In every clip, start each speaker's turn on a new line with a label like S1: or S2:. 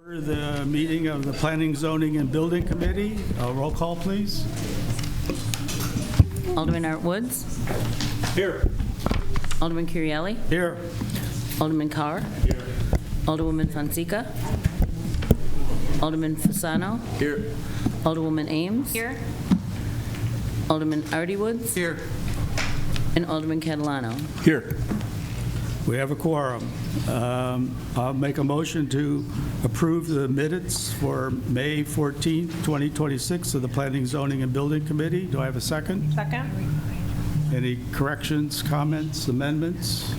S1: The meeting of the Planning, Zoning, and Building Committee. Roll call, please.
S2: Alderman Art Woods.
S1: Here.
S2: Alderman Curielli.
S1: Here.
S2: Alderman Carr.
S1: Here.
S2: Alderwoman Fonseca. Alderman Fasano.
S1: Here.
S2: Alderwoman Ames.
S3: Here.
S2: Alderman Artie Woods.
S1: Here.
S2: And Alderman Catalano.
S1: Here. We have a quorum. I'll make a motion to approve the minutes for May 14th, 2026 of the Planning, Zoning, and Building Committee. Do I have a second?
S3: Second.
S1: Any corrections, comments, amendments?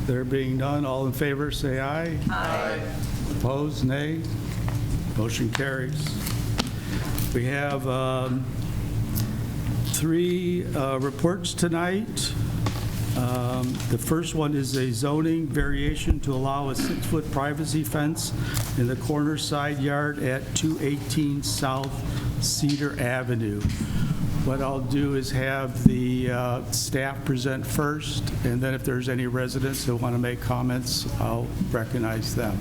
S1: There being none, all in favor say aye. Aye. Opposed, nay. Motion carries. We have three reports tonight. The first one is a zoning variation to allow a 6-foot privacy fence in the corner side yard at 218 South Cedar Avenue. What I'll do is have the staff present first, and then if there's any residents that want to make comments, I'll recognize them.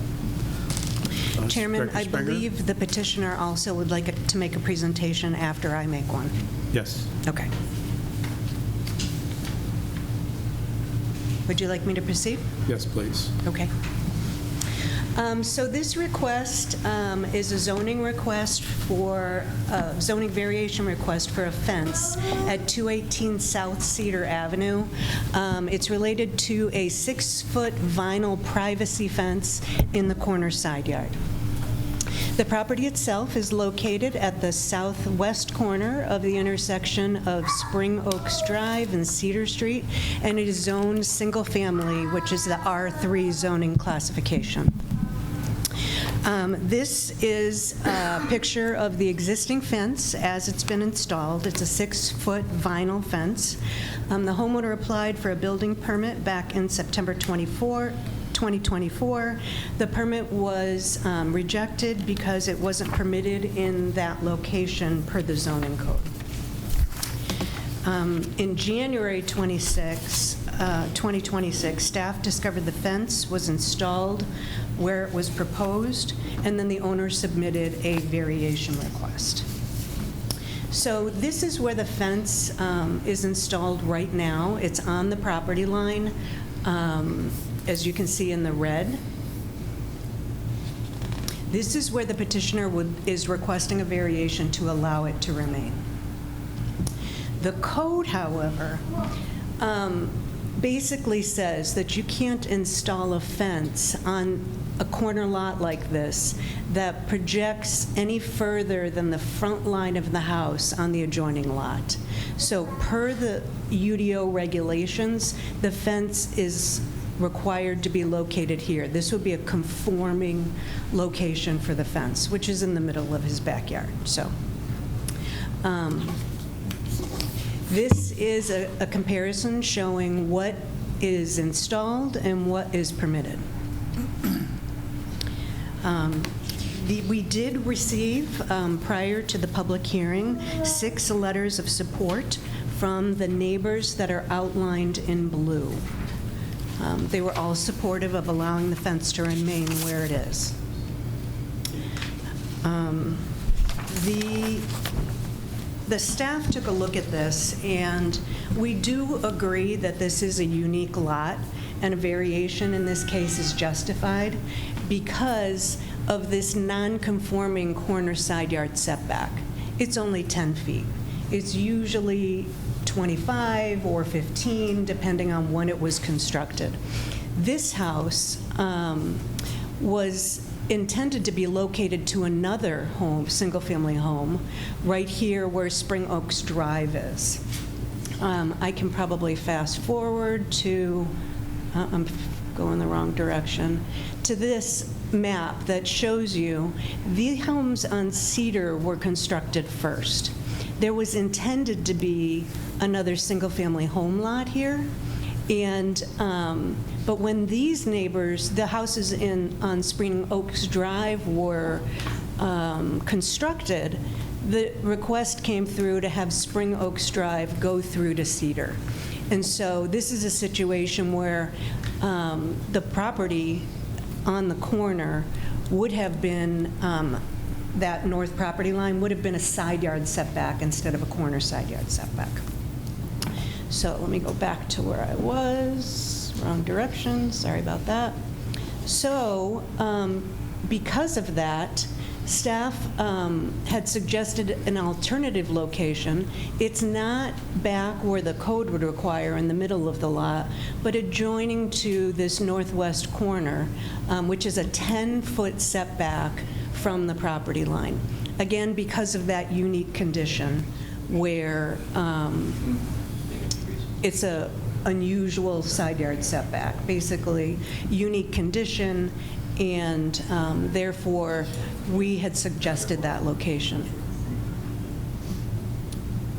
S3: Chairman,
S1: Director
S3: I
S1: Springer?
S3: believe the petitioner also would like to make a presentation after I make one.
S1: Yes.
S3: Okay. Would you like me to proceed?
S1: Yes, please.
S3: Okay. So this request is a zoning request for, zoning variation request for a fence at 218 South Cedar Avenue. It's related to a 6-foot vinyl privacy fence in the corner side yard. The property itself is located at the southwest corner of the intersection of Spring Oaks Drive and Cedar Street, and it is zoned single-family, which is the R3 zoning classification. This is a picture of the existing fence as it's been installed. It's a 6-foot vinyl fence. The homeowner applied for a building permit back in September 2024. The permit was rejected because it wasn't permitted in that location per the zoning code. In January 2026, staff discovered the fence was installed where it was proposed, and then the owner submitted a variation request. So this is where the fence is installed right now. It's on the property line, as you can see in the red. This is where the petitioner is requesting a variation to allow it to remain. The code, however, basically says that you can't install a fence on a corner lot like this that projects any further than the front line of the house on the adjoining lot. So per the UDO regulations, the fence is required to be located here. This would be a conforming location for the fence, which is in the middle of his backyard. So this is a comparison showing what is installed and what is permitted. We did receive, prior to the public hearing, 6 letters of support from the neighbors that are outlined in blue. They were all supportive of allowing the fence to remain where it is. The staff took a look at this, and we do agree that this is a unique lot, and a variation in this case is justified because of this non-conforming corner side yard setback. It's only 10 feet. It's usually 25 or 15, depending on when it was constructed. This house was intended to be located to another home, single-family home, right here where Spring Oaks Drive is. I can probably fast forward to, I'm going the wrong direction, to this map that shows you the homes on Cedar were constructed first. There was intended to be another single-family home lot here, and but when these neighbors, the houses on Spring Oaks Drive were constructed, the request came through to have Spring Oaks Drive go through to Cedar. And so this is a situation where the property on the corner would have been, that north property line would have been a side yard setback instead of a corner side yard setback. So let me go back to where I was. Wrong direction, sorry about that. So because of that, staff had suggested an alternative location. It's not back where the code would require in the middle of the lot, but adjoining to this northwest corner, which is a 10-foot setback from the property line. Again, because of that unique condition where it's a unusual side yard setback, basically unique condition, and therefore we had suggested that location.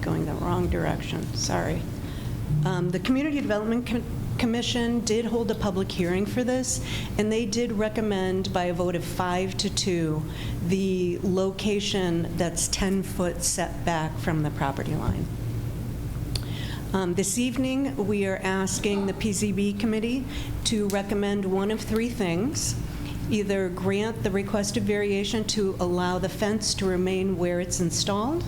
S3: Going the wrong direction, sorry. The Community Development Commission did hold a public hearing for this, and they did recommend by a vote of 5-2 the location that's 10-foot setback from the property line. This evening, we are asking the PZB committee to recommend one of three things. Either grant the requested variation to allow the fence to remain where it's installed,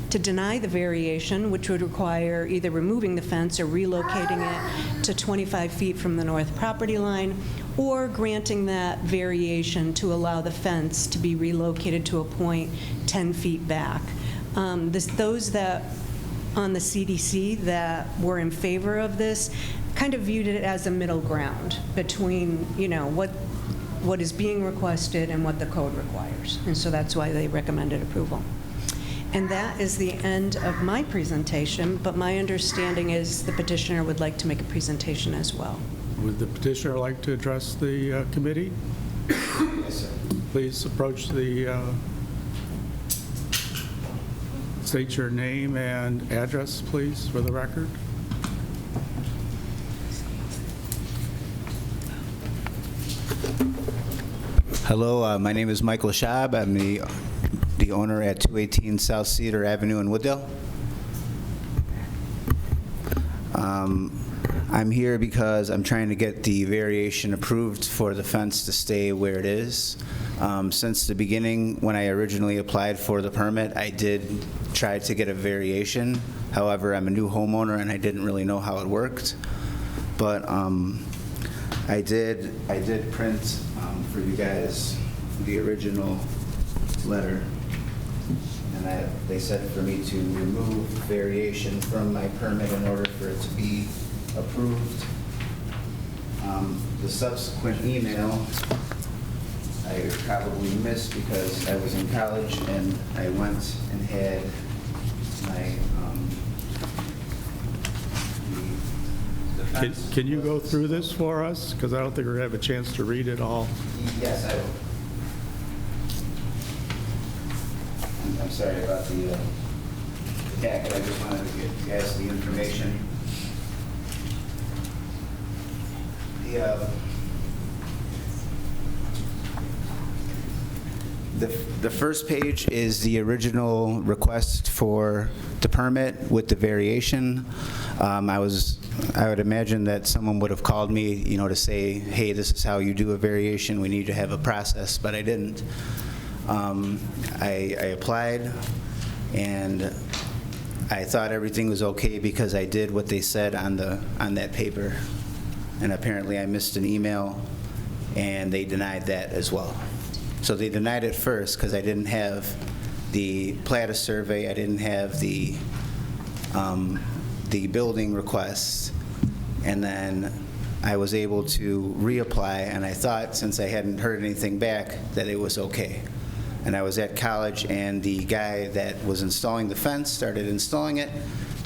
S3: to deny the variation, which would require either removing the fence or relocating it to 25 feet from the north property line, or granting that variation to allow the fence to be relocated to a point 10 feet back. Those that on the CDC that were in favor of this kind of viewed it as a middle ground between, you know, what is being requested and what the code requires. And so that's why they recommended approval. And that is the end of my presentation, but my understanding is the petitioner would like to make a presentation as well.
S1: Would the petitioner like to address the committee?
S4: Yes, sir.
S1: Please approach the, state your name and address, please, for the record.
S4: Hello, my name is Michael Schaub. I'm the owner at 218 South Cedar Avenue in Wooddale. I'm here because I'm trying to get the variation approved for the fence to stay where it is. Since the beginning, when I originally applied for the permit, I did try to get a variation. However, I'm a new homeowner and I didn't really know how it worked. But I did print for you guys the original letter, and they said for me to remove variation from my permit in order for it to be approved. The subsequent email I probably missed because I was in college and I went and had my the fence
S1: Can you go
S4: was-
S1: through this for us? Because I don't think we're going to have a chance to read it all.
S4: Yes, I will. I'm sorry about the packet. I just wanted to get you guys the information. The first page is the original request for the permit with the variation. I would imagine that someone would have called me, you know, to say, hey, this is how you do a variation. We need to have a process, but I didn't. I applied, and I thought everything was okay because I did what they said on that paper. And apparently I missed an email, and they denied that as well. So they denied it first because I didn't have the Plata survey, I didn't have the building request, and then I was able to reapply, and I thought since I hadn't heard anything back that it was okay. And I was at college, and the guy that was installing the fence started installing it.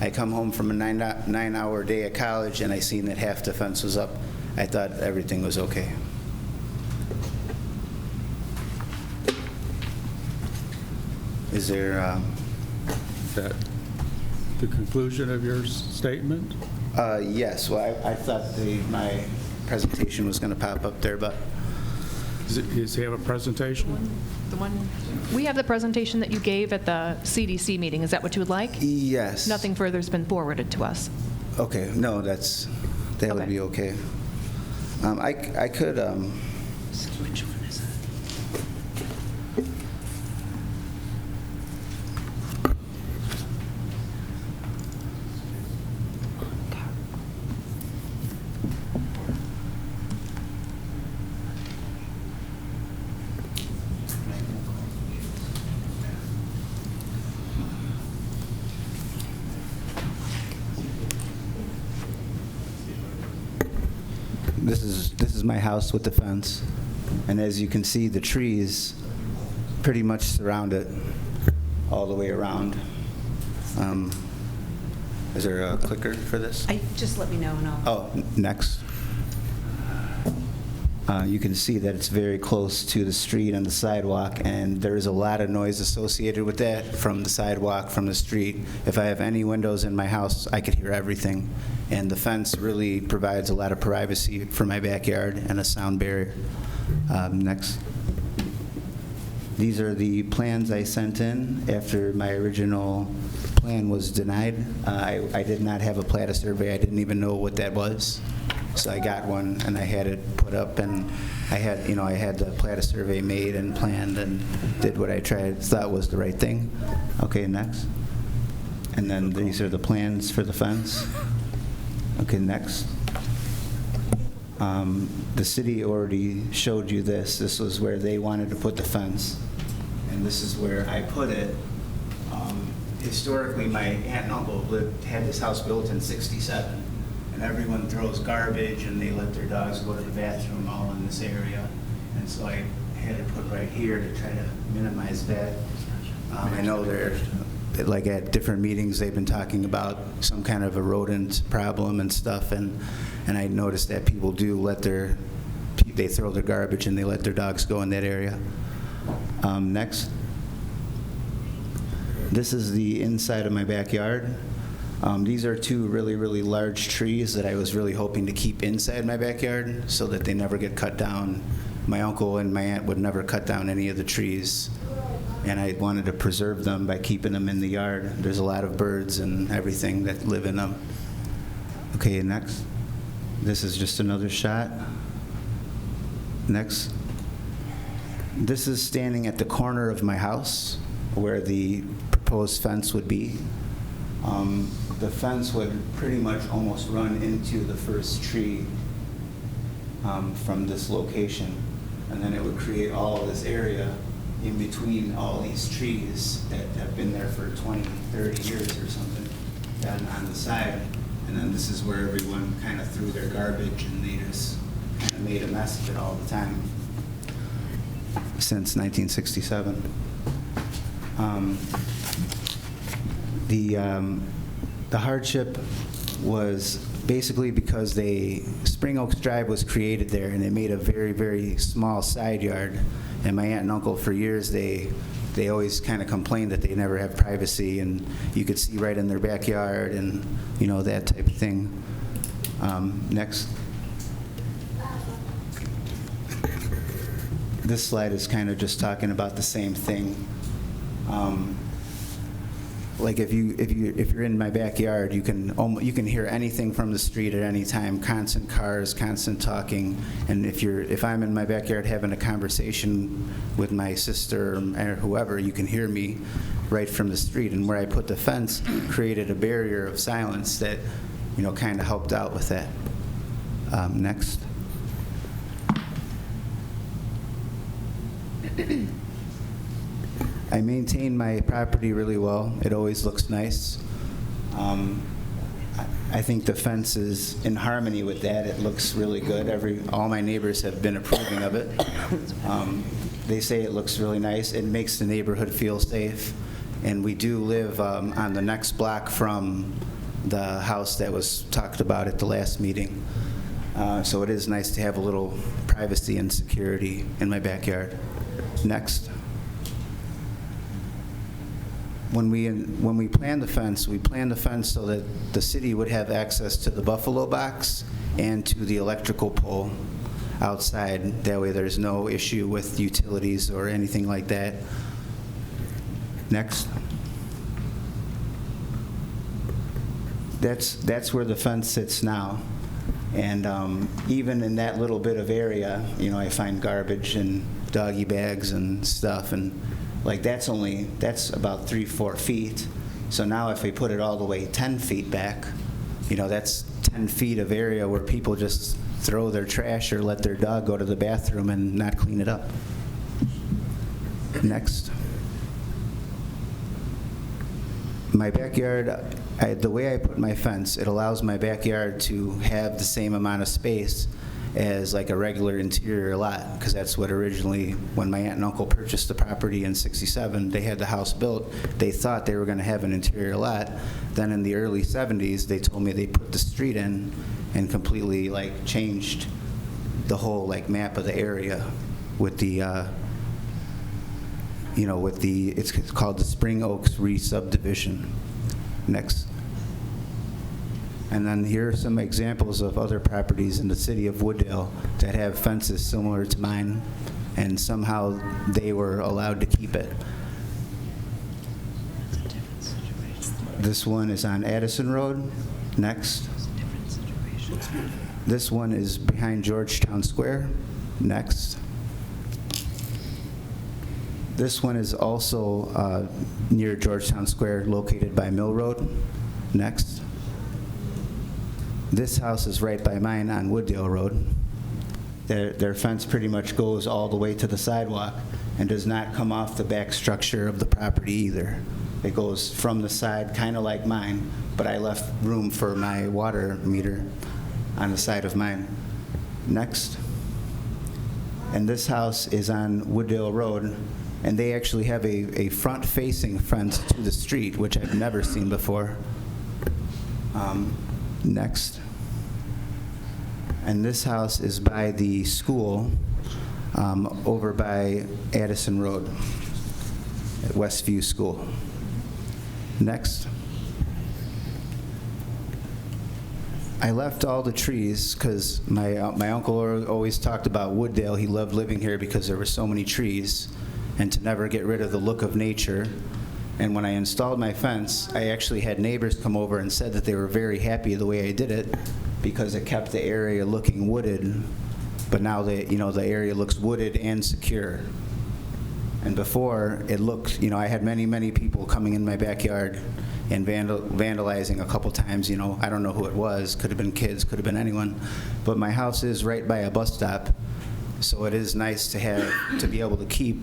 S4: I come home from a nine-hour day at college, and I seen that half the fence was up. I thought everything was okay. Is there,
S1: Is that the conclusion of your statement?
S4: yes, well, I thought my presentation was going to pop up there, but
S1: Does he have a presentation?
S5: We have the presentation that you gave at the CDC meeting. Is that what you would like?
S4: yes.
S5: Nothing further has been forwarded to us.
S4: Okay, no, that would
S5: Okay.
S4: be okay. I could,
S3: So which one is it?
S4: This is my house with the fence, and as you can see, the trees pretty much surround it all the way around. Is there a clicker for this?
S3: Just let me know and I'll.
S4: Oh, next. You can see that it's very close to the street and the sidewalk, and there is a lot of noise associated with that from the sidewalk, from the street. If I have any windows in my house, I could hear everything. And the fence really provides a lot of privacy for my backyard and a sound barrier. Next. These are the plans I sent in after my original plan was denied. I did not have a plat survey. I didn't even know what that was. So I got one and I had it put up, and I had the plat survey made and planned and did what I thought was the right thing. Okay, next. And then these are the plans for the fence. Okay, next. The city already showed you this. This was where they wanted to put the fence, and this is where I put it. Historically, my aunt and uncle had this house built in '67, and everyone throws garbage and they let their dogs go to the bathroom all in this area, and so I had it put right here to try to minimize that. I know like at different meetings, they've been talking about some kind of a rodent problem and stuff, and I noticed that people do they throw their garbage and they let their dogs go in that area. Next. This is the inside of my backyard. These are two really, really large trees that I was really hoping to keep inside my backyard so that they never get cut down. My uncle and my aunt would never cut down any of the trees, and I wanted to preserve them by keeping them in the yard. There's a lot of birds and everything that live in them. Okay, next. This is just another shot. Next. This is standing at the corner of my house where the proposed fence would be. The fence would pretty much almost run into the first tree from this location, and then it would create all of this area in between all these trees that have been there for 20, 30 years or something down on the side. And then this is where everyone kind of threw their garbage, and they just kind of made a mess of it all the time since 1967. The hardship was basically because Spring Oaks Drive was created there, and they made a very, very small side yard. And my aunt and uncle, for years, they always kind of complained that they never have privacy, and you could see right in their backyard, and that type of thing. Next. This slide is kind of just talking about the same thing. Like if you're in my backyard, you can hear anything from the street at any time. Constant cars, constant talking. And if I'm in my backyard having a conversation with my sister or whoever, you can hear me right from the street. And where I put the fence created a barrier of silence that kind of helped out with that. Next. I maintain my property really well. It always looks nice. I think the fence is in harmony with that. It looks really good. All my neighbors have been approving of it. They say it looks really nice. It makes the neighborhood feel safe. And we do live on the next block from the house that was talked about at the last meeting. So it is nice to have a little privacy and security in my backyard. Next. When we planned the fence, so that the city would have access to the Buffalo box and to the electrical pole outside. That way there's no issue with utilities or anything like that. Next. That's where the fence sits now. And even in that little bit of area, you know, I find garbage and doggy bags and stuff, and like that's about 3-4 feet. So now if we put it all the way 10 feet back, you know, that's 10 feet of area where people just throw their trash or let their dog go to the bathroom and not clean it up. Next. My backyard, the way I put my fence, it allows my backyard to have the same amount of space as like a regular interior lot, because that's what originally, when my aunt and uncle purchased the property in '67, they had the house built, they thought they were going to have an interior lot. Then in the early '70s, they told me they put the street in and completely like changed the whole like map of the area with the it's called the Spring Oaks re-subdivision. Next. And then here are some examples of other properties in the city of Wooddale that have fences similar to mine, and somehow they were allowed to keep it. This one is on Addison Road. Next. This one is behind Georgetown Square. Next. This one is also near Georgetown Square, located by Mill Road. Next. This house is right by mine on Wooddale Road. Their fence pretty much goes all the way to the sidewalk and does not come off the back structure of the property either. It goes from the side, kind of like mine, but I left room for my water meter on the side of mine. Next. And this house is on Wooddale Road, and they actually have a front-facing fence to the street, which I've never seen before. Next. And this house is by the school over by Addison Road at Westview School. Next. I left all the trees because my uncle always talked about Wooddale. He loved living here because there were so many trees, and to never get rid of the look of nature. And when I installed my fence, I actually had neighbors come over and said that they were very happy the way I did it because it kept the area looking wooded. But now the area looks wooded and secure. And before, it looked, I had many people coming in my backyard and vandalizing a couple times. I don't know who it was. Could have been kids, could have been anyone. But my house is right by a bus stop. So it is nice to be able to keep,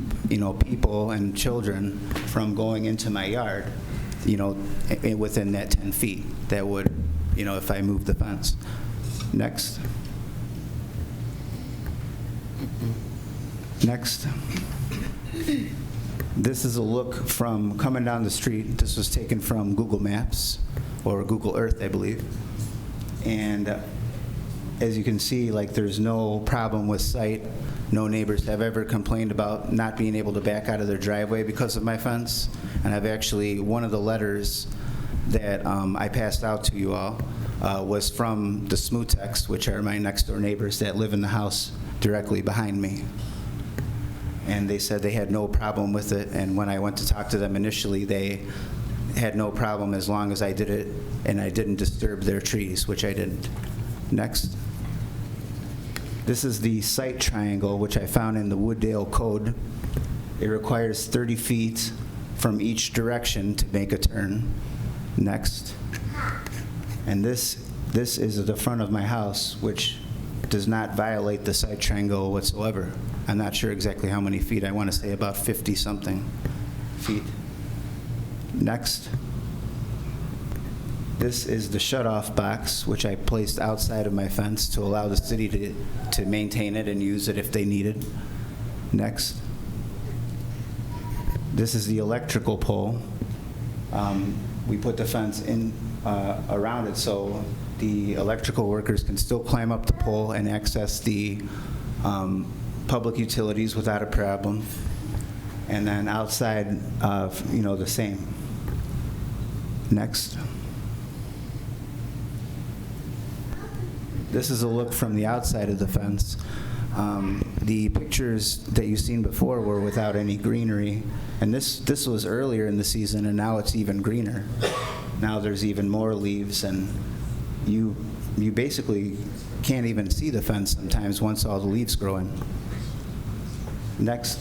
S4: people and children from going into my yard, within that 10 feet. That would, if I moved the fence. Next. Next. This is a look from coming down the street. This was taken from Google Maps, or Google Earth, I believe. And as you can see, there's no problem with sight. No neighbors have ever complained about not being able to back out of their driveway because of my fence. And I've actually, one of the letters that I passed out to you all was from the Smutex, which are my next door neighbors that live in the house directly behind me. And they said they had no problem with it. And when I went to talk to them initially, they had no problem as long as I did it and I didn't disturb their trees, which I didn't. Next. This is the site triangle, which I found in the Wooddale Code. It requires 30 feet from each direction to make a turn. Next. And this is the front of my house, which does not violate the site triangle whatsoever. I'm not sure exactly how many feet. I want to say about 50-something feet. Next. This is the shut-off box, which I placed outside of my fence to allow the city to maintain it and use it if they needed. Next. This is the electrical pole. We put the fence in around it so the electrical workers can still climb up the pole and access the public utilities without a problem. And then outside, the same. Next. This is a look from the outside of the fence. The pictures that you've seen before were without any greenery, and this was earlier in the season, and now it's even greener. Now there's even more leaves, and you basically can't even see the fence sometimes once all the leaves grow in. Next.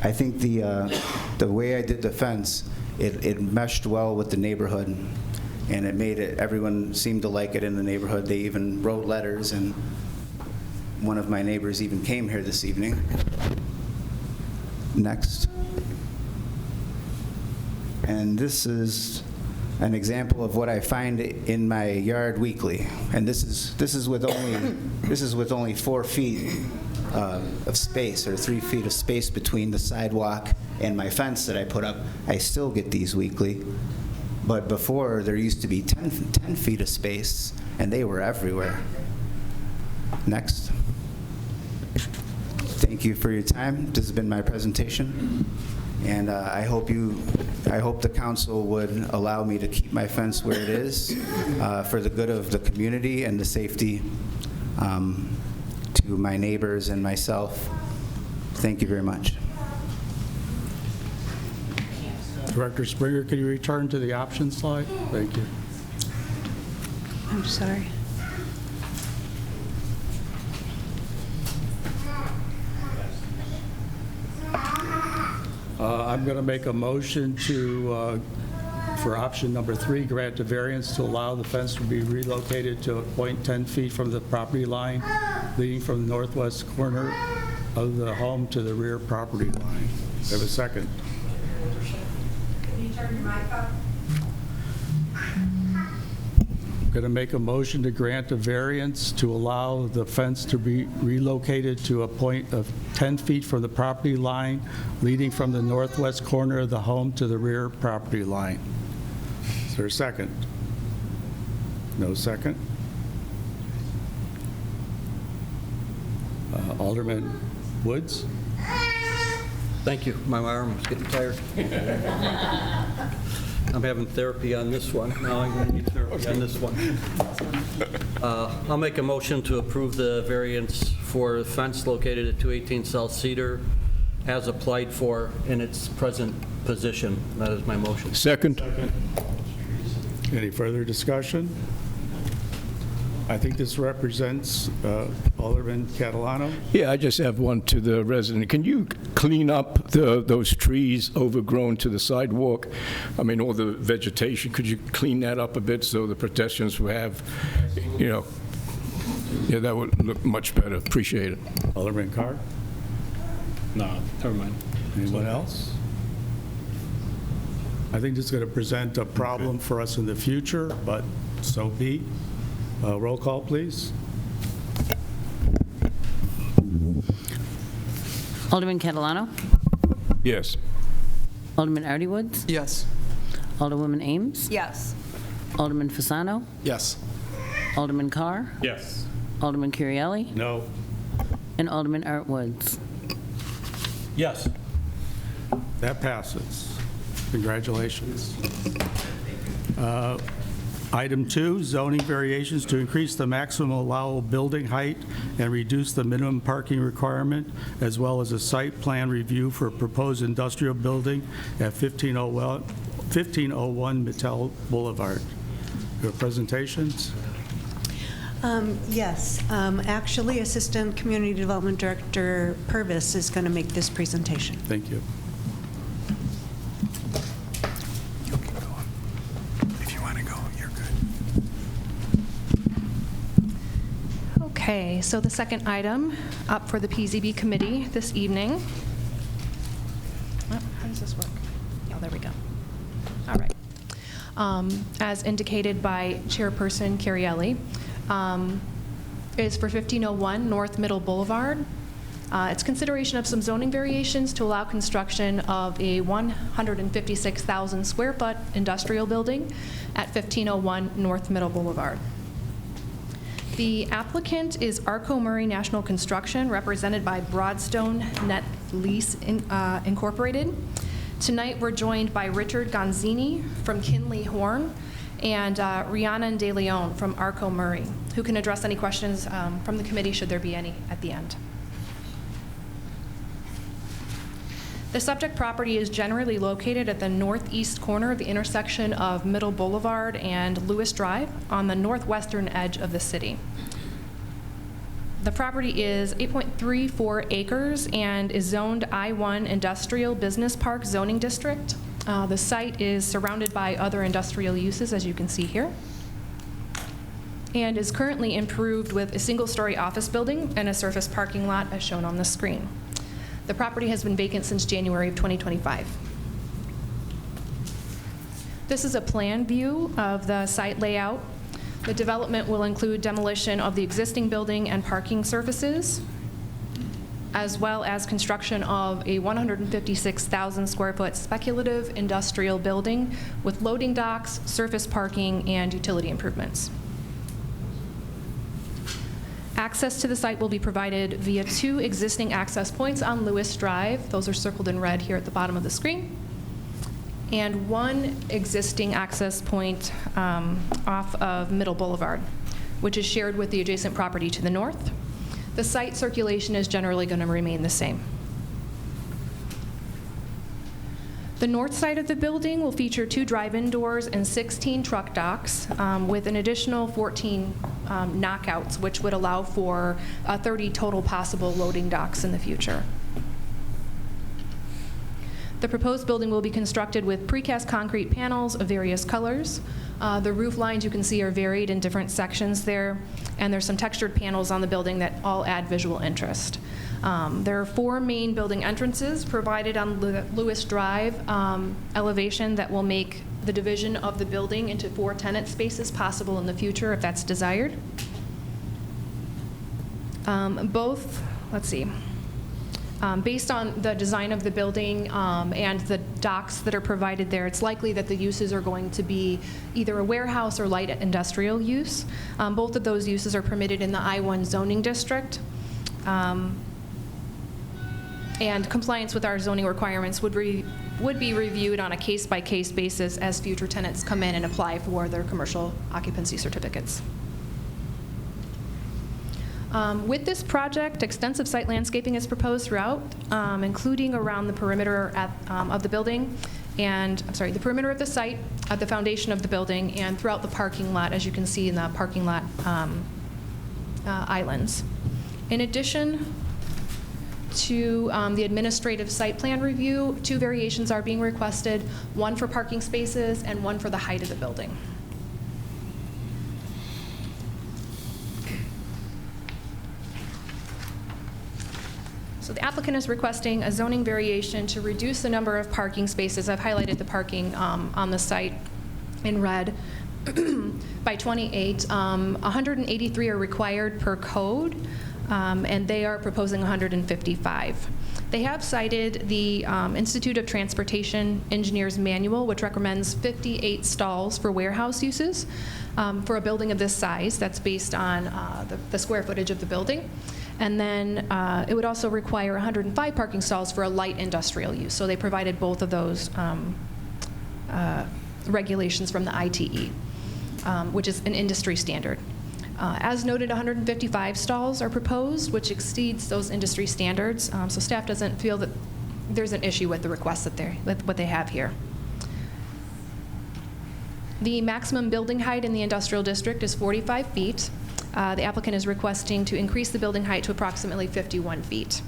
S4: I think the way I did the fence, it meshed well with the neighborhood, and it made it, everyone seemed to like it in the neighborhood. They even wrote letters, and one of my neighbors even came here this evening. Next. And this is an example of what I find in my yard weekly. And this is with only 4 feet of space, or 3 feet of space between the sidewalk and my fence that I put up. I still get these weekly. But before, there used to be 10 feet of space, and they were everywhere. Next. Thank you for your time. This has been my presentation. And I hope the council would allow me to keep my fence where it is for the good of the community and the safety to my neighbors and myself. Thank you very much.
S1: Director Springer, can you return to the option slide? Thank you.
S3: I'm sorry.
S1: I'm going to make a motion for option number 3, grant a variance to allow the fence to be relocated to a point 10 feet from the property line, leading from the northwest corner of the home to the rear property line. Do I have a second?
S6: Can you turn your mic up?
S1: Going to make a motion to grant a variance to allow the fence to be relocated to a point of 10 feet from the property line, leading from the northwest corner of the home to the rear property line. Is there a second? No second? Alderman Woods?
S7: Thank you. My arm is getting tired. I'm having therapy on this one. Now I'm going to need therapy on this one. I'll make a motion to approve the variance for the fence located at 218 South Cedar as applied for in its present position. That is my motion.
S8: Second.
S1: Any further discussion? I think this represents Alderman Catalano.
S8: Yeah, I just have one to the resident. Can you clean up those trees overgrown to the sidewalk? I mean, all the vegetation, could you clean that up a bit so the pedestrians will have, yeah, that would look much better. Appreciate it.
S1: Alderman Carr?
S7: No, never mind.
S1: Anyone else? I think this is going to present a problem for us in the future, but so be. Roll call, please.
S2: Alderman Catalano?
S8: Yes.
S2: Alderman Artie Woods?
S9: Yes.
S2: Alderwoman Ames?
S6: Yes.
S2: Alderman Fasano?
S9: Yes.
S2: Alderman Carr?
S7: Yes.
S2: Alderman Curielli?
S1: No.
S2: And Alderman Art Woods.
S7: Yes.
S1: That passes. Congratulations. Item 2, zoning variations to increase the maximum allowable building height and reduce the minimum parking requirement, as well as a site plan review for a proposed industrial building at 1501 Mattel Boulevard. Your presentations?
S3: Yes. Actually, Assistant Community Development Director Purvis is going to make this presentation.
S1: Thank you.
S5: Okay, so the second item up for the PZB committee this evening. Oh, how does this work? Oh, there we go. All right. As indicated by Chairperson Curielli, is for 1501 North Middle Boulevard. It's consideration of some zoning variations to allow construction of a 156,000 square foot industrial building at 1501 North Middle Boulevard. The applicant is Arco Murray National Construction, represented by Broadstone Net Lease Incorporated. Tonight, we're joined by Richard Gonzini from Kinley Horn and Rhiannon De Leon from Arco Murray, who can address any questions from the committee, should there be any at the end. The subject property is generally located at the northeast corner of the intersection of Middle Boulevard and Lewis Drive on the northwestern edge of the city. The property is 8.34 acres and is zoned I-1 Industrial Business Park Zoning District. The site is surrounded by other industrial uses, as you can see here, and is currently improved with a single-story office building and a surface parking lot, as shown on the screen. The property has been vacant since January of 2025. This is a plan view of the site layout. The development will include demolition of the existing building and parking surfaces, as well as construction of a 156,000 square foot speculative industrial building with loading docks, surface parking, and utility improvements. Access to the site will be provided via 2 existing access points on Lewis Drive. Those are circled in red here at the bottom of the screen. And 1 existing access point off of Middle Boulevard, which is shared with the adjacent property to the north. The site circulation is generally going to remain the same. The north side of the building will feature 2 drive-in doors and 16 truck docks with an additional 14 knockouts, which would allow for 30 total possible loading docks in the future. The proposed building will be constructed with precast concrete panels of various colors. The roof lines you can see are varied in different sections there, and there's some textured panels on the building that all add visual interest. There are 4 main building entrances provided on Lewis Drive elevation that will make the division of the building into 4 tenant spaces possible in the future if that's desired. Based on the design of the building and the docks that are provided there, it's likely that the uses are going to be either a warehouse or light industrial use. Both of those uses are permitted in the I-1 zoning district. And compliance with our zoning requirements would be reviewed on a case-by-case basis as future tenants come in and apply for their commercial occupancy certificates. With this project, extensive site landscaping is proposed throughout, including around the perimeter of the building, the perimeter of the site, at the foundation of the building, and throughout the parking lot, as you can see in the parking lot islands. In addition to the administrative site plan review, 2 variations are being requested, 1 for parking spaces and 1 for the height of the building. So the applicant is requesting a zoning variation to reduce the number of parking spaces. I've highlighted the parking on the site in red by 28. 183 are required per code, and they are proposing 155. They have cited the Institute of Transportation Engineers Manual, which recommends 58 stalls for warehouse uses for a building of this size. That's based on the square footage of the building. And then it would also require 105 parking stalls for a light industrial use. So they provided both of those regulations from the ITE, which is an industry standard. As noted, 155 stalls are proposed, which exceeds those industry standards. So staff doesn't feel that there's an issue with the request with what they have here. The maximum building height in the industrial district is 45 feet. The applicant is requesting to increase the building height to approximately 51 feet.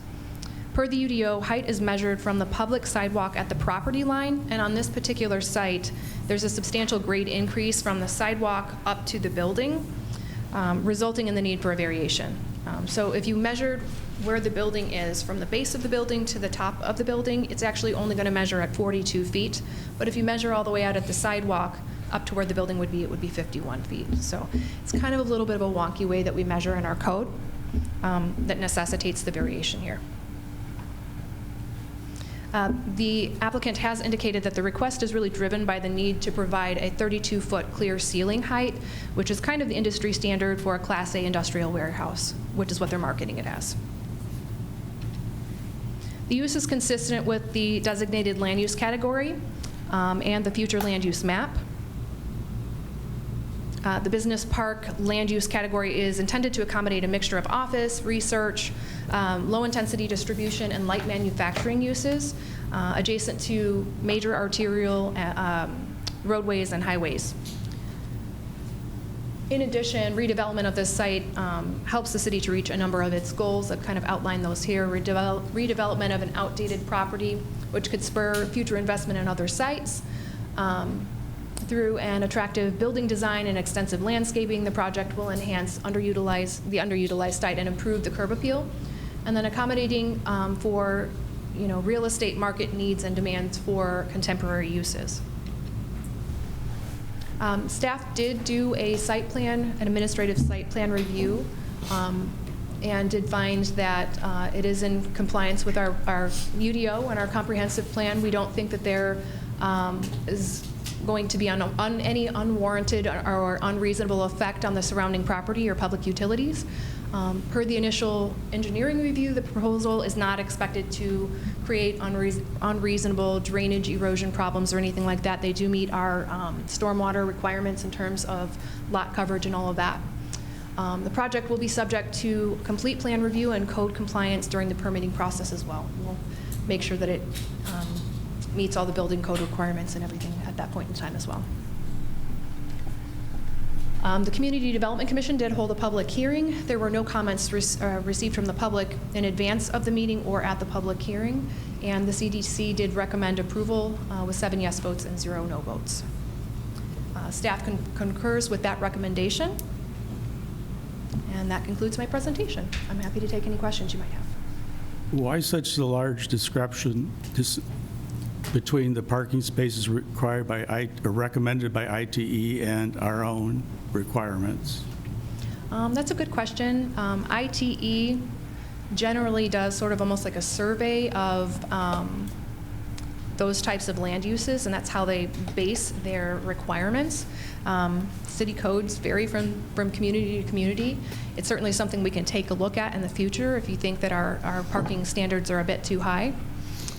S5: Per the UDO, height is measured from the public sidewalk at the property line, and on this particular site, there's a substantial grade increase from the sidewalk up to the building, resulting in the need for a variation. So if you measured where the building is from the base of the building to the top of the building, it's actually only going to measure at 42 feet. But if you measure all the way out at the sidewalk up to where the building would be, it would be 51 feet. So it's kind of a little bit of a wonky way that we measure in our code that necessitates the variation here. The applicant has indicated that the request is really driven by the need to provide a 32-foot clear ceiling height, which is kind of the industry standard for a Class A industrial warehouse, which is what they're marketing it as. The use is consistent with the designated land use category and the future land use map. The business park land use category is intended to accommodate a mixture of office, research, low-intensity distribution, and light manufacturing uses. adjacent to major arterial roadways and highways. In addition, redevelopment of this site helps the city to reach a number of its goals. I've kind of outlined those here. Redevelopment of an outdated property, which could spur future investment in other sites. Through an attractive building design and extensive landscaping, the project will enhance the underutilized site and improve the curb appeal. And then accommodating for real estate market needs and demands for contemporary uses. Staff did do a an administrative site plan review, and did find that it is in compliance with our UDO and our comprehensive plan. We don't think that there is going to be any unwarranted or unreasonable effect on the surrounding property or public utilities. Per the initial engineering review, the proposal is not expected to create unreasonable drainage erosion problems or anything like that. They do meet our stormwater requirements in terms of lot coverage and all of that. The project will be subject to complete plan review and code compliance during the permitting process as well. We'll make sure that it meets all the building code requirements and everything at that point in time as well. The Community Development Commission did hold a public hearing. There were no comments received from the public in advance of the meeting or at the public hearing, and the CDC did recommend approval with 7 yes votes and 0 no votes. Staff concurs with that recommendation, and that concludes my presentation. I'm happy to take any questions you might have.
S1: Why such a large discrepancy between the parking spaces required by or recommended by ITE and our own requirements?
S5: That's a good question. ITE generally does sort of almost like a survey of those types of land uses, and that's how they base their requirements. City codes vary from community to community. It's certainly something we can take a look at in the future if you think that our parking standards are a bit too high.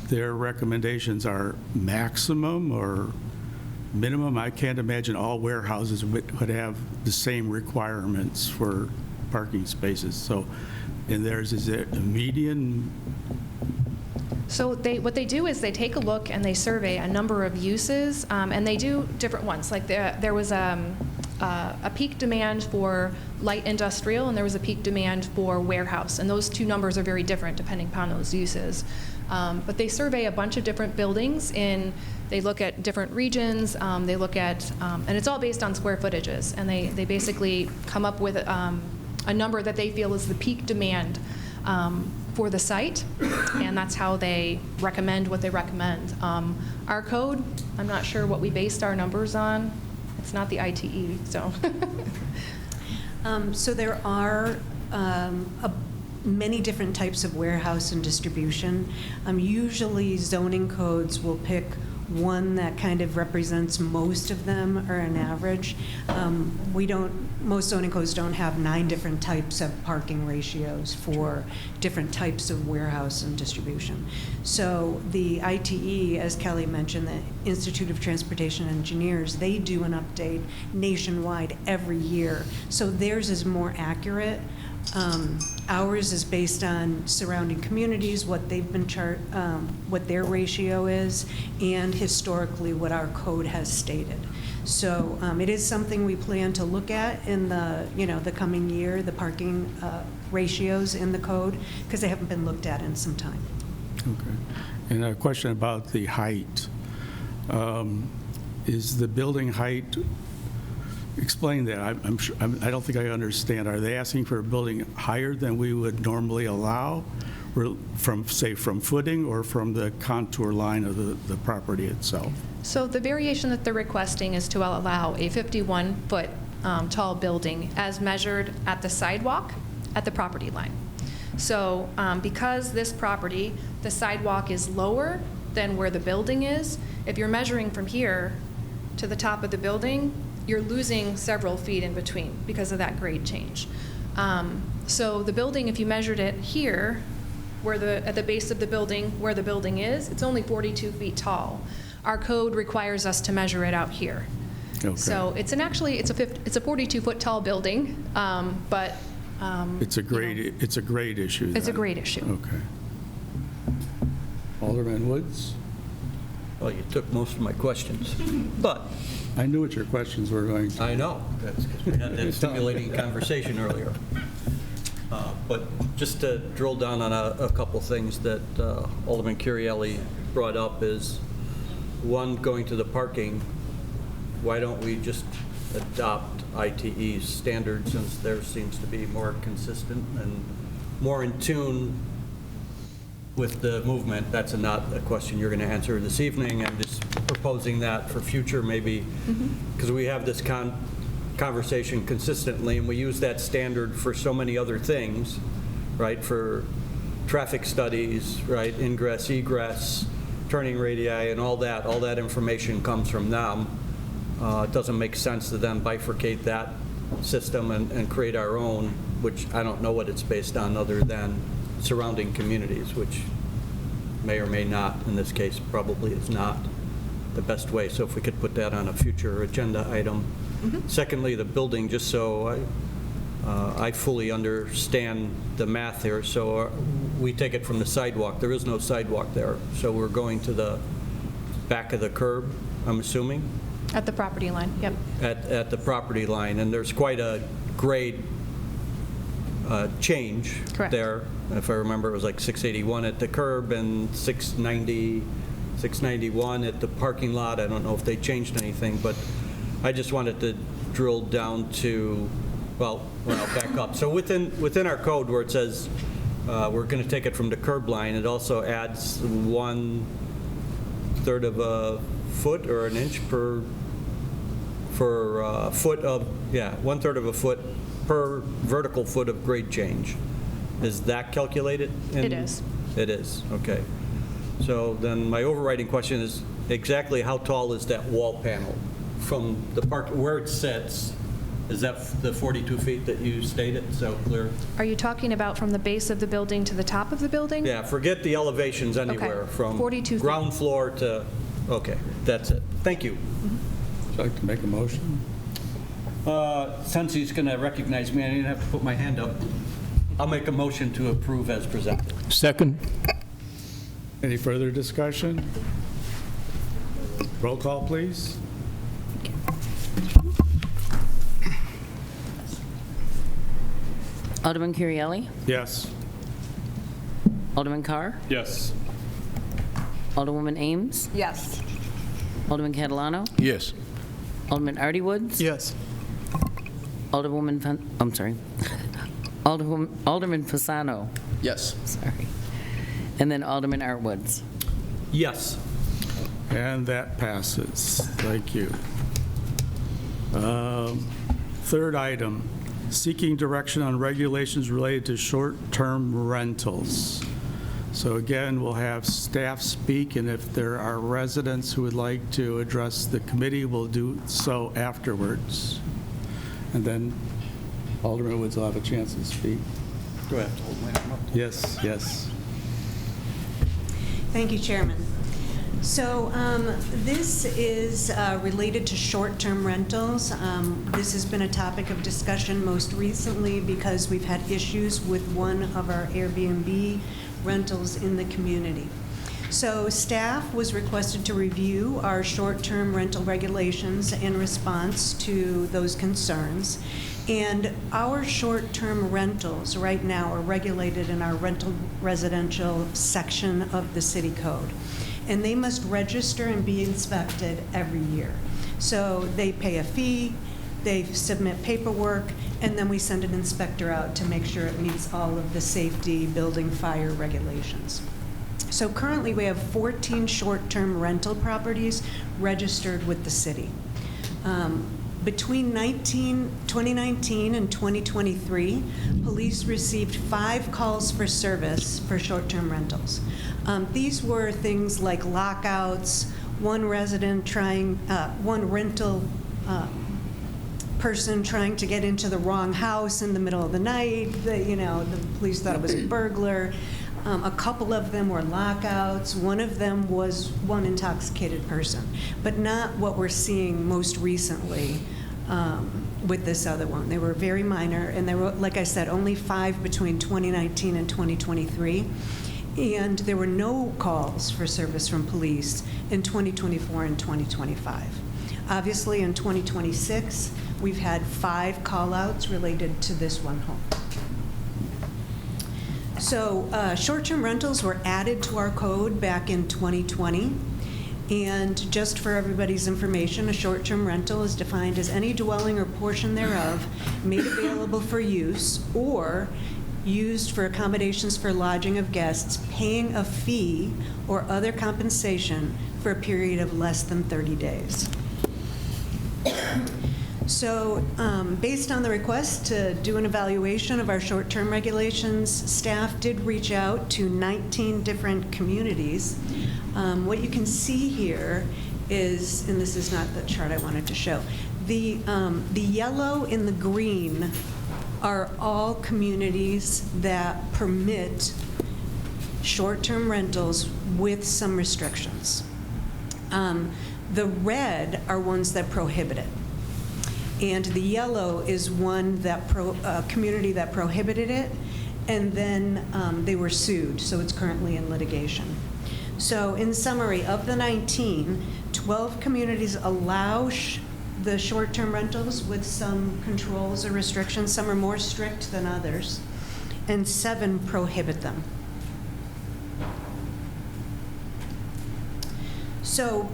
S1: Their recommendations are maximum or minimum? I can't imagine all warehouses would have the same requirements for parking spaces. So in theirs, is it a median?
S5: So what they do is they take a look and they survey a number of uses, and they do different ones. Like there was a peak demand for light industrial, and there was a peak demand for warehouse, and those two numbers are very different depending upon those uses. But they survey a bunch of different buildings, and they look at different regions. They look at, and it's all based on square footages, and they basically come up with a number that they feel is the peak demand for the site, and that's how they recommend what they recommend. Our code, I'm not sure what we based our numbers on. It's not the ITE, so.
S3: So there are many different types of warehouse and distribution. Usually zoning codes will pick one that kind of represents most of them, or an average. Most zoning codes don't have 9 different types of parking ratios for different types of warehouse and distribution. So the ITE, as Kelly mentioned, the Institute of Transportation Engineers, they do an update nationwide every year. So theirs is more accurate. Ours is based on surrounding communities, what they've been what their ratio is, and historically what our code has stated. So it is something we plan to look at in the coming year, the parking ratios in the code, because they haven't been looked at in some time.
S1: Okay. And a question about the height. Is the building height? Explain that. I'm sure, I don't think I understand. Are they asking for a building higher than we would normally allow, from footing or from the contour line of the property itself?
S5: So the variation that they're requesting is to allow a 51-foot tall building as measured at the sidewalk at the property line. So because this property, the sidewalk is lower than where the building is, if you're measuring from here to the top of the building, you're losing several feet in between because of that grade change. So the building, if you measured it here, at the base of the building, where the building is, it's only 42 feet tall. Our code requires us to measure it out here.
S1: Okay.
S5: So it's a 42-foot tall building, but
S1: it's a grade issue.
S5: It's a
S1: then.
S5: grade issue.
S1: Okay. Alderman Woods?
S7: Well, you took most of my questions, but
S1: I knew what your questions were going to.
S7: I know, that's because we had that stimulating conversation earlier. But just to drill down on a couple things that Alderman Curielli brought up is, one, going to the parking, why don't we just adopt ITE's standards, since theirs seems to be more consistent and more in tune with the movement? That's not a question you're going to answer this evening. I'm just proposing that for future, maybe, because we have this conversation consistently, and we use that standard for so many other things, right? For traffic studies, right? Ingress, egress, turning radii, and all that information comes from them. It doesn't make sense to then bifurcate that system and create our own, which I don't know what it's based on other than surrounding communities, which may or may not, in this case, probably is not the best way. So if we could put that on a future agenda item. Secondly, the building, just so I fully understand the math here. So we take it from the sidewalk. There is no sidewalk there. So we're going to the back of the curb, I'm assuming?
S5: At the property line, yep.
S7: At the property line. And there's quite a grade change
S5: Correct.
S7: there. If I remember, it was like 681 at the curb and 691 at the parking lot. I don't know if they changed anything, but I just wanted to drill down to, well, I'll back up. So within our code where it says we're going to take it from the curb line, it also adds 1/3 of a foot or an inch per foot of, 1/3 of a foot per vertical foot of grade change. Is that calculated?
S5: It is.
S7: It is, okay. So then my overriding question is, exactly how tall is that wall panel from the park, where it sits? Is that the 42 feet that you stated, so clear?
S5: Are you talking about from the base of the building to the top of the building?
S7: Yeah, forget the elevations anywhere, from
S5: 42 feet.
S7: ground floor to, okay, that's it. Thank you.
S1: Would you like to make a motion?
S7: Since he's going to recognize me, I didn't have to put my hand up. I'll make a motion to approve as presented.
S8: Second?
S1: Any further discussion? Roll call, please.
S2: Alderman Curielli?
S1: Yes.
S2: Alderman Carr?
S1: Yes.
S2: Alderwoman Ames?
S6: Yes.
S2: Alderman Catalano?
S8: Yes.
S2: Alderman Artie Woods?
S1: Yes.
S2: Alderman Fasano?
S9: Yes.
S2: Sorry. And then Alderman Art Woods.
S7: Yes.
S1: And that passes. Thank you. Third item, seeking direction on regulations related to short-term rentals. So again, we'll have staff speak, and if there are residents who would like to address the committee, we'll do so afterwards. And then Alderman Woods will have a chance to speak.
S7: Do I have to hold my arm up?
S1: Yes, yes.
S3: Thank you, Chairman. So this is related to short-term rentals. This has been a topic of discussion most recently because we've had issues with one of our Airbnb rentals in the community. So staff was requested to review our short-term rental regulations in response to those concerns. And our short-term rentals right now are regulated in our rental residential section of the city code. And they must register and be inspected every year. So they pay a fee, they submit paperwork, and then we send an inspector out to make sure it meets all of the safety, building, fire regulations. So currently we have 14 short-term rental properties registered with the city. Between 2019 and 2023, police received 5 calls for service for short-term rentals. These were things like lockouts, one rental person trying to get into the wrong house in the middle of the night. The police thought it was a burglar. A couple of them were lockouts. One of them was one intoxicated person, but not what we're seeing most recently with this other one. They were very minor, and there were, like I said, only 5 between 2019 and 2023. And there were no calls for service from police in 2024 and 2025. Obviously, in 2026, we've had 5 call-outs related to this one home. So short-term rentals were added to our code back in 2020. And just for everybody's information, a short-term rental is defined as any dwelling or portion thereof made available for use or used for accommodations for lodging of guests, paying a fee or other compensation for a period of less than 30 days. So based on the request to do an evaluation of our short-term regulations, staff did reach out to 19 different communities. What you can see here is, and this is not the chart I wanted to show, the yellow and the green are all communities that permit short-term rentals with some restrictions. The red are ones that prohibit it. And the yellow is one that community that prohibited it, and then they were sued, so it's currently in litigation. So in summary, of the 19, 12 communities allow the short-term rentals with some controls or restrictions. Some are more strict than others, and 7 prohibit them. So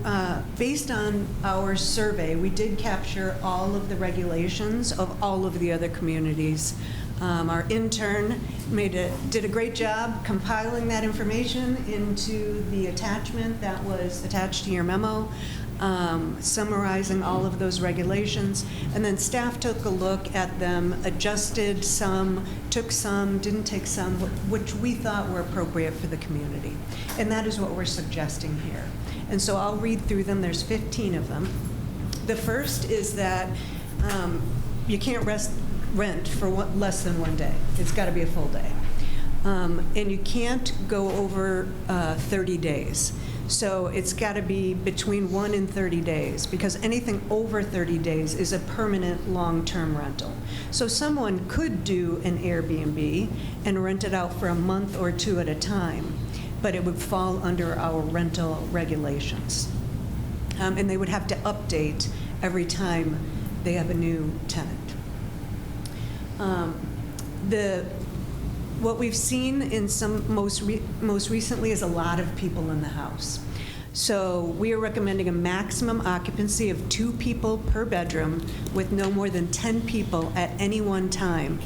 S3: based on our survey, we did capture all of the regulations of all of the other communities. Our intern did a great job compiling that information into the attachment that was attached to your memo, summarizing all of those regulations. And then staff took a look at them, adjusted some, took some, didn't take some, which we thought were appropriate for the community. And that is what we're suggesting here. And so I'll read through them. There's 15 of them. The first is that you can't rent for less than 1 day. It's got to be a full day. And you can't go over 30 days. So it's got to be between 1 and 30 days, because anything over 30 days is a permanent long-term rental. So someone could do an Airbnb and rent it out for a month or 2 at a time, but it would fall under our rental regulations. And they would have to update every time they have a new tenant. What we've seen in some most recently is a lot of people in the house. So we are recommending a maximum occupancy of 2 people per bedroom with no more than 10 people at any one time,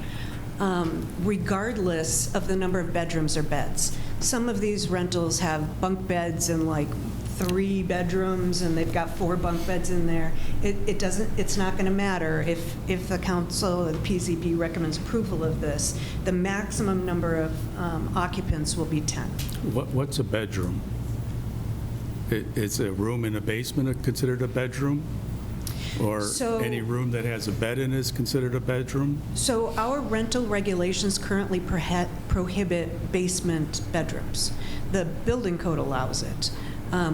S3: regardless of the number of bedrooms or beds. Some of these rentals have bunk beds and like 3 bedrooms, and they've got 4 bunk beds in there. It's not going to matter if the council or the PZB recommends approval of this. The maximum number of occupants will be 10.
S1: What's a bedroom? Is a room in a basement considered a bedroom? Or any room that has a bed in is considered a bedroom?
S3: So our rental regulations currently prohibit basement bedrooms. The building code allows it.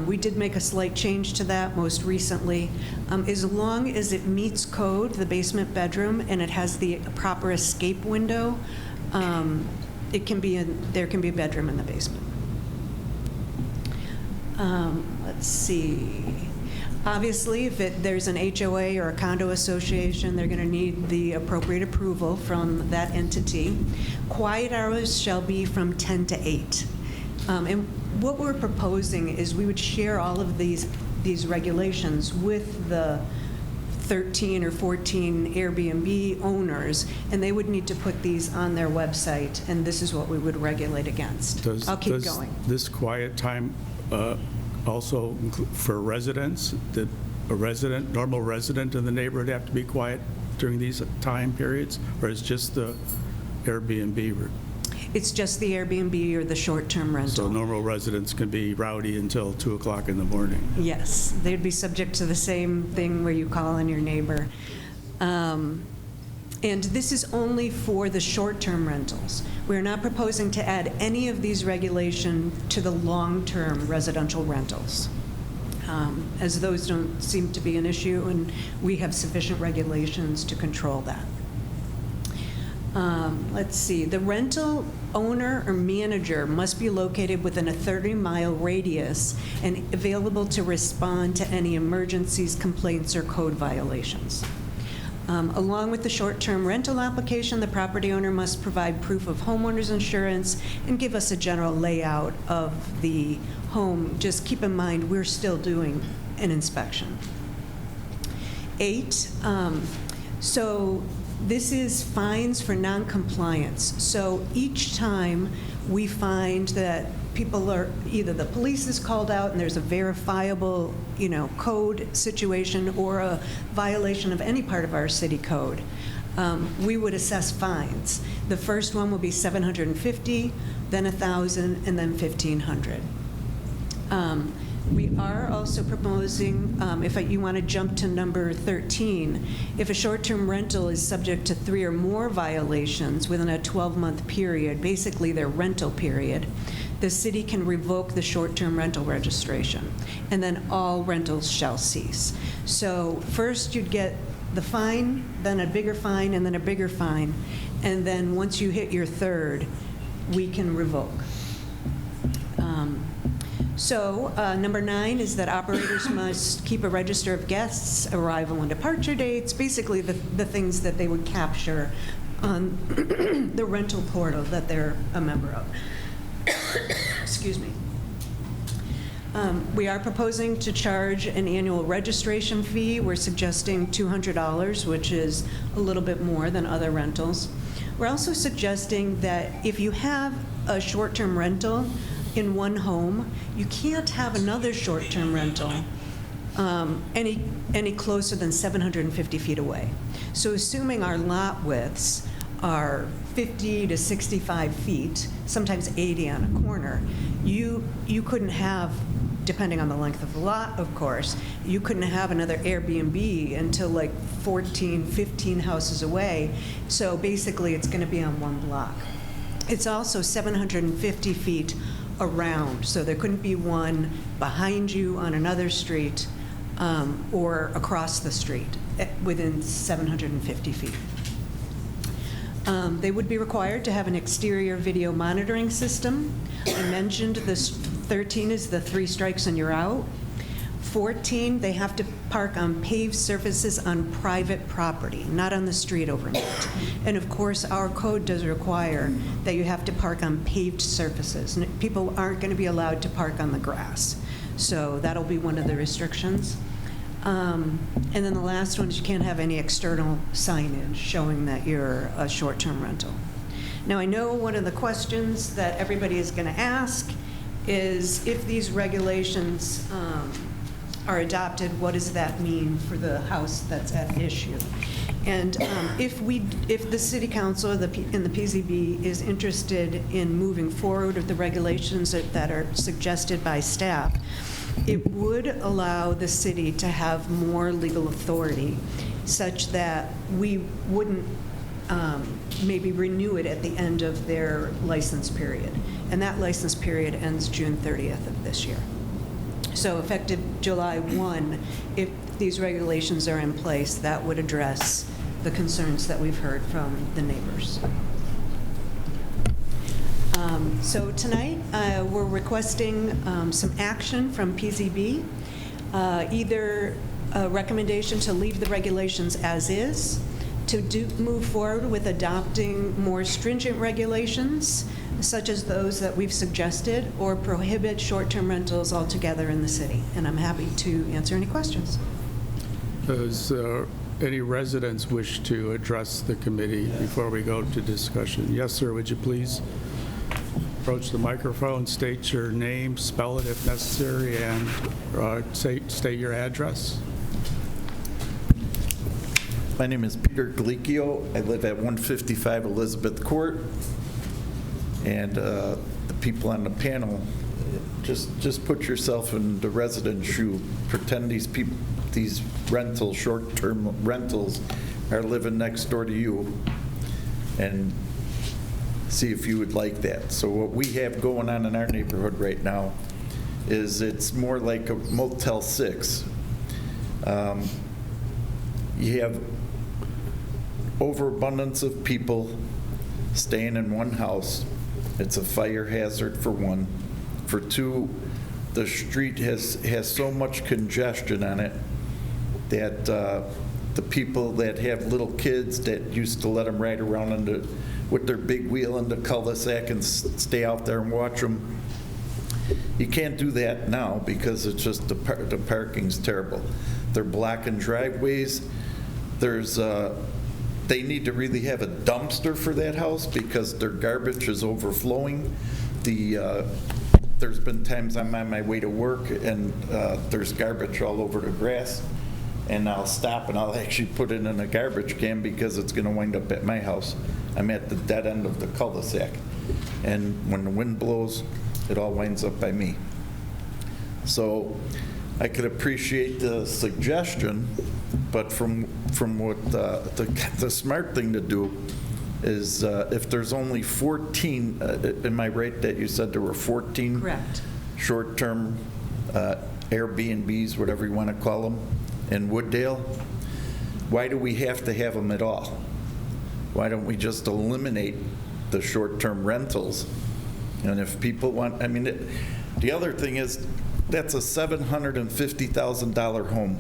S3: We did make a slight change to that most recently. As long as it meets code, the basement bedroom, and it has the proper escape window, there can be a bedroom in the basement. Let's see. Obviously, if there's an HOA or a condo association, they're going to need the appropriate approval from that entity. Quiet hours shall be from 10 to 8. And what we're proposing is we would share all of these regulations with the 13 or 14 Airbnb owners, and they would need to put these on their website, and this is what we would regulate against. I'll keep going.
S1: This quiet time also for residents? Did a normal resident in the neighborhood have to be quiet during these time periods, or is just the Airbnb?
S3: It's just the Airbnb or the short-term rental.
S1: So normal residents can be rowdy until 2 o'clock in the morning?
S3: Yes, they'd be subject to the same thing where you call on your neighbor. And this is only for the short-term rentals. We're not proposing to add any of these regulations to the long-term residential rentals, as those don't seem to be an issue, and we have sufficient regulations to control that. Let's see, the rental owner or manager must be located within a 30-mile radius and available to respond to any emergencies, complaints, or code violations. Along with the short-term rental application, the property owner must provide proof of homeowner's insurance and give us a general layout of the home. Just keep in mind, we're still doing an inspection. 8, so this is fines for noncompliance. So each time we find that people are, either the police is called out and there's a verifiable, code situation or a violation of any part of our city code, we would assess fines. The first one will be $750, then $1,000, and then $1,500. We are also proposing, if you want to jump to number 13, if a short-term rental is subject to 3 or more violations within a 12-month period, basically their rental period, the city can revoke the short-term rental registration, and then all rentals shall cease. So first you'd get the fine, then a bigger fine, and then a bigger fine, and then once you hit your third, we can revoke. Number 9 is that operators must keep a register of guests, arrival and departure dates, basically the things that they would capture on the rental portal that they're a member of. Excuse me. We are proposing to charge an annual registration fee. We're suggesting $200, which is a little bit more than other rentals. We're also suggesting that if you have a short-term rental in one home, you can't have another short-term rental any closer than 750 feet away. So assuming our lot widths are 50 to 65 feet, sometimes 80 on a corner, you couldn't have, depending on the length of the lot, of course, you couldn't have another Airbnb until like 14, 15 houses away. So basically, it's going to be on one block. It's also 750 feet around, so there couldn't be one behind you on another street or across the street within 750 feet. They would be required to have an exterior video monitoring system. I mentioned this 13 is the 3 strikes and you're out. 14, they have to park on paved surfaces on private property, not on the street overnight. And of course, our code does require that you have to park on paved surfaces. And people aren't going to be allowed to park on the grass. So that'll be one of the restrictions. And then the last one is you can't have any external signage showing that you're a short-term rental. Now, I know one of the questions that everybody is going to ask is if these regulations are adopted, what does that mean for the house that's at issue? And if the City Council and the PZB is interested in moving forward with the regulations that are suggested by staff, it would allow the city to have more legal authority such that we wouldn't maybe renew it at the end of their license period. And that license period ends June 30th of this year. So effective July 1, if these regulations are in place, that would address the concerns that we've heard from the neighbors. So tonight, we're requesting some action from PZB, either a recommendation to leave the regulations as is, to move forward with adopting more stringent regulations, such as those that we've suggested, or prohibit short-term rentals altogether in the city. And I'm happy to answer any questions.
S1: Does any residents wish to address the committee before we go to discussion? Yes, sir, would you please approach the microphone, state your name, spell it if necessary, and state your address?
S9: My name is Peter Galicchio. I live at 155 Elizabeth Court. And the people on the panel, just put yourself in the resident's shoe. Pretend these rentals, short-term rentals, are living next door to you, and see if you would like that. So what we have going on in our neighborhood right now is it's more like a Motel 6. You have overabundance of people staying in one house. It's a fire hazard for one. For two, the street has so much congestion on it that the people that have little kids that used to let them ride around with their big wheel in the cul-de-sac and stay out there and watch them, you can't do that now because it's just the parking's terrible. They're blocking driveways. They need to really have a dumpster for that house because their garbage is overflowing. There's been times I'm on my way to work and there's garbage all over the grass, and I'll stop and I'll actually put it in a garbage can because it's going to wind up at my house. I'm at the dead end of the cul-de-sac, and when the wind blows, it all winds up by me. So I could appreciate the suggestion, but from what the smart thing to do is if there's only 14, am I right that you said there were 14?
S3: Correct.
S9: Short-term Airbnbs, whatever you want to call them, in Wooddale? Why do we have to have them at all? Why don't we just eliminate the short-term rentals? And if people want, I mean, the other thing is, that's a $750,000 home.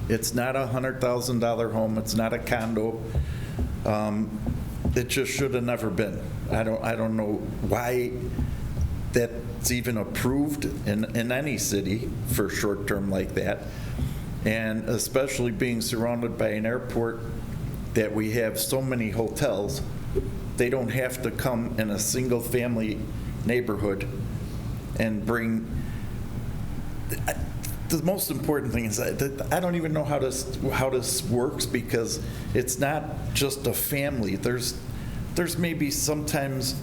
S9: It's not a $100,000 home. It's not a condo. It just should have never been. I don't know why that's even approved in any city for short-term like that. And especially being surrounded by an airport that we have so many hotels, they don't have to come in a single-family neighborhood and bring. The most important thing is that I don't even know how this works because it's not just a family. There's maybe sometimes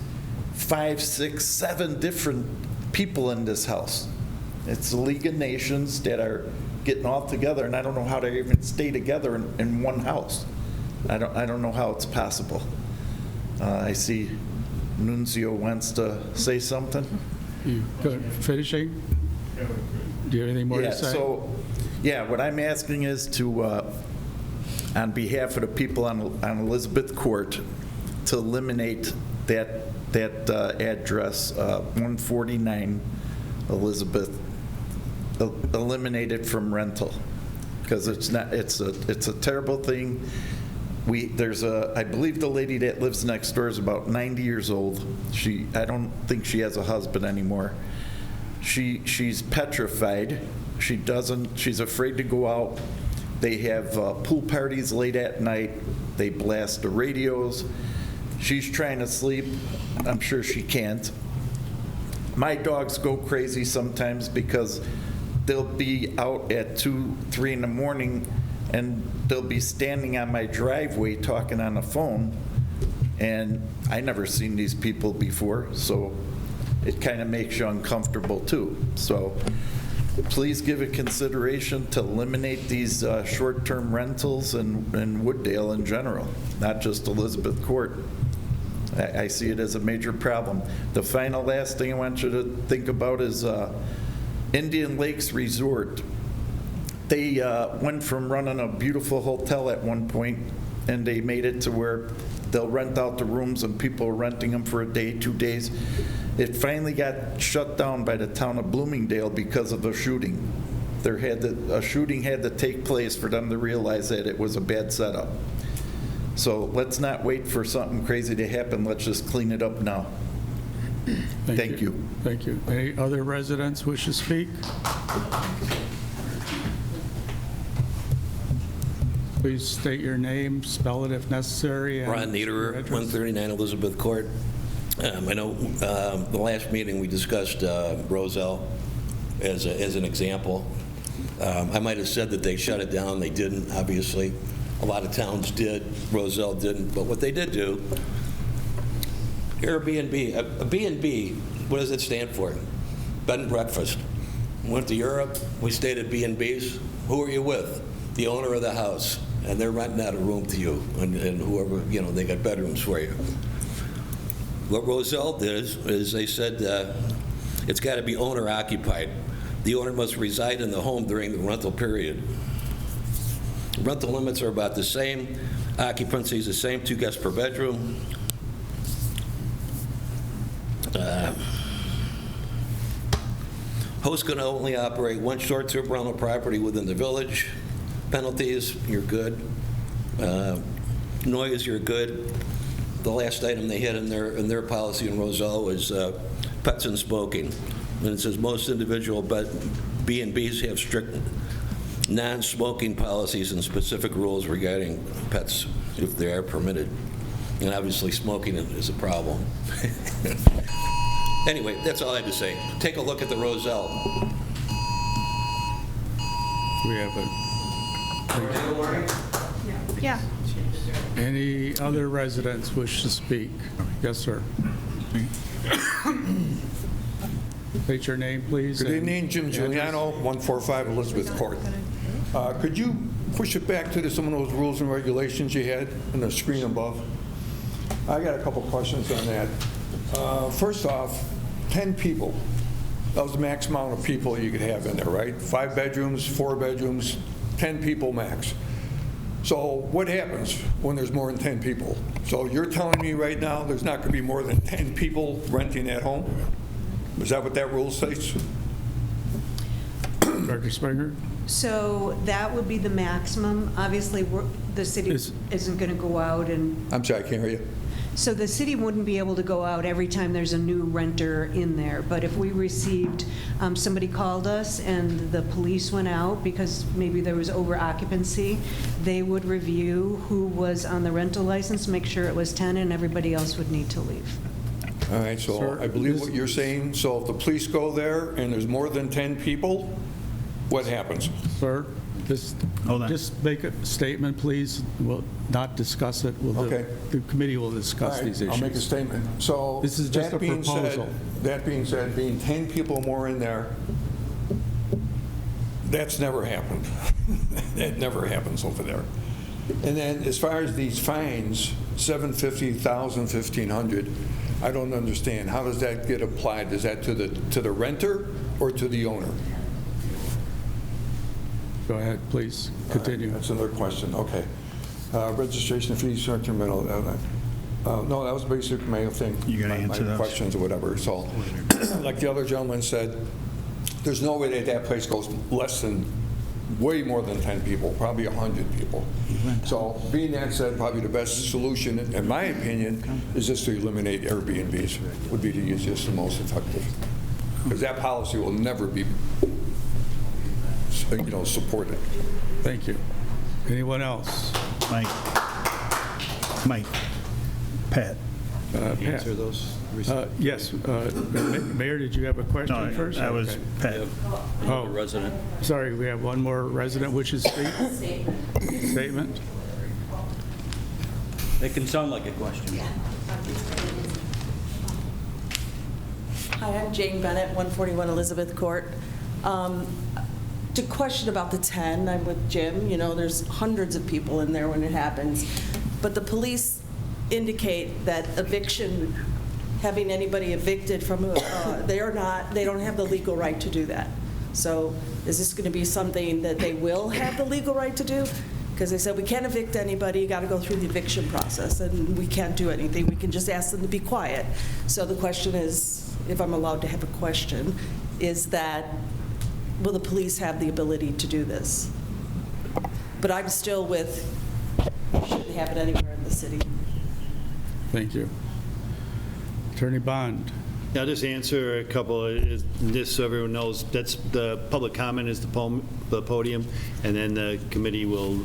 S9: 5, 6, 7 different people in this house. It's the League of Nations that are getting all together, and I don't know how they even stay together in one house. I don't know how it's possible. I see Nunzio wants to say something.
S1: You good? Finishing? Do you have anything more to say?
S9: So, what I'm asking is to, on behalf of the people on Elizabeth Court, to eliminate that address, 149 Elizabeth, eliminate it from rental, because it's a terrible thing. I believe the lady that lives next door is about 90 years old. I don't think she has a husband anymore. She's petrified. She's afraid to go out. They have pool parties late at night. They blast the radios. She's trying to sleep. I'm sure she can't. My dogs go crazy sometimes because they'll be out at 2, 3 in the morning and they'll be standing on my driveway talking on the phone, and I never seen these people before, so it kind of makes you uncomfortable too. So please give it consideration to eliminate these short-term rentals in Wooddale in general, not just Elizabeth Court. I see it as a major problem. The last thing I want you to think about is Indian Lakes Resort. They went from running a beautiful hotel at one point, and they made it to where they'll rent out the rooms and people are renting them for a day, 2 days. It finally got shut down by the town of Bloomingdale because of a shooting. A shooting had to take place for them to realize that it was a bad setup. So let's not wait for something crazy to happen. Let's just clean it up now. Thank you.
S1: Thank you. Any other residents wish to speak? Please state your name, spell it if necessary. and
S10: Ron
S1: your
S10: Niederer,
S1: address.
S10: 139 Elizabeth Court. I know the last meeting we discussed Roselle as an example. I might have said that they shut it down. They didn't, obviously. A lot of towns did. Roselle didn't. But what they did do, Airbnb, a B&B, what does it stand for? Bed and breakfast. Went to Europe. We stayed at B&Bs. Who are you with? The owner of the house. And they're renting out a room to you. And whoever, they got bedrooms for you. What Roselle did is they said it's got to be owner occupied. The owner must reside in the home during the rental period. Rental limits are about the same. Occupancy is the same, 2 guests per bedroom. Host can only operate one short-term rental property within the village. Penalties, you're good. Noise, you're good. The last item they had in their policy in Roselle was pets and smoking. And it says most individual B&Bs have strict non-smoking policies and specific rules regarding pets if they are permitted. And obviously smoking is a problem. Anyway, that's all I had to say. Take a look at the Roselle.
S1: We have
S5: Yeah.
S1: any other residents wish to speak? Yes, sir. State your name, please.
S11: Good
S1: and
S11: evening, Jim
S1: address.
S11: Giuliano, 145 Elizabeth Court. Could you push it back to some of those rules and regulations you had on the screen above? I got a couple questions on that. First off, 10 people. That was the max amount of people you could have in there, right? 5 bedrooms, 4 bedrooms, 10 people max. So what happens when there's more than 10 people? So you're telling me right now there's not going to be more than 10 people renting that home? Is that what that rule states?
S1: Director Springer?
S3: So that would be the maximum. Obviously, the city isn't going to go out and,
S11: I'm sorry, I can't hear you.
S3: so the city wouldn't be able to go out every time there's a new renter in there. But if we received, somebody called us and the police went out because maybe there was over occupancy, they would review who was on the rental license, make sure it was 10, and everybody else would need to leave.
S11: All right, so
S1: Sir,
S11: I believe what you're saying, so if the police go there and there's more than 10 people, what happens?
S1: Sir, just make a statement, please. We'll not discuss it.
S11: Okay.
S1: The committee will
S11: All
S1: discuss
S11: right,
S1: these issues.
S11: I'll make a statement. So
S1: This is just
S11: that
S1: a
S11: being said-
S1: proposal.
S11: That being said, being 10 people more in there, that's never happened. That never happens over there. And then as far as these fines, $750, $1,000, $1,500, I don't understand. How does that get applied? Is that to the renter or to the owner?
S1: Go ahead, please. Continue.
S11: That's another question. Okay. Registration fees, short-term rental. No, that was basically my thing.
S12: You gonna answer
S11: my
S12: those?
S11: questions or whatever. So, like the other gentleman said, there's no way that place goes less than, way more than 10 people, probably 100 people. So, being that said, probably the best solution, in my opinion, is just to eliminate Airbnbs. Would be the easiest and most effective, because that policy will never be, supported.
S1: Thank you. Anyone else?
S12: Mike. Pat.
S1: Pat.
S7: Answer those.
S1: Yes. Mayor, did you have a question
S12: No,
S1: first?
S12: that was
S1: Okay.
S12: Pat.
S1: Oh,
S7: Resident.
S1: sorry, we have one more resident, which is statement.
S13: It can sound like a question.
S14: Hi, I'm Jane Bennett, 141 Elizabeth Court. To question about the 10, I'm with Jim. There's hundreds of people in there when it happens. But the police indicate that eviction, having anybody evicted from, they don't have the legal right to do that. So is this going to be something that they will have the legal right to do? Because they said, we can't evict anybody, you got to go through the eviction process, and we can't do anything. We can just ask them to be quiet. So the question is, if I'm allowed to have a question, is that, will the police have the ability to do this? But I'm still with, you shouldn't have it anywhere in the city.
S1: Thank you. Attorney Bond.
S13: I'll just answer a couple, just so everyone knows, that's the public comment is the podium, and then the committee will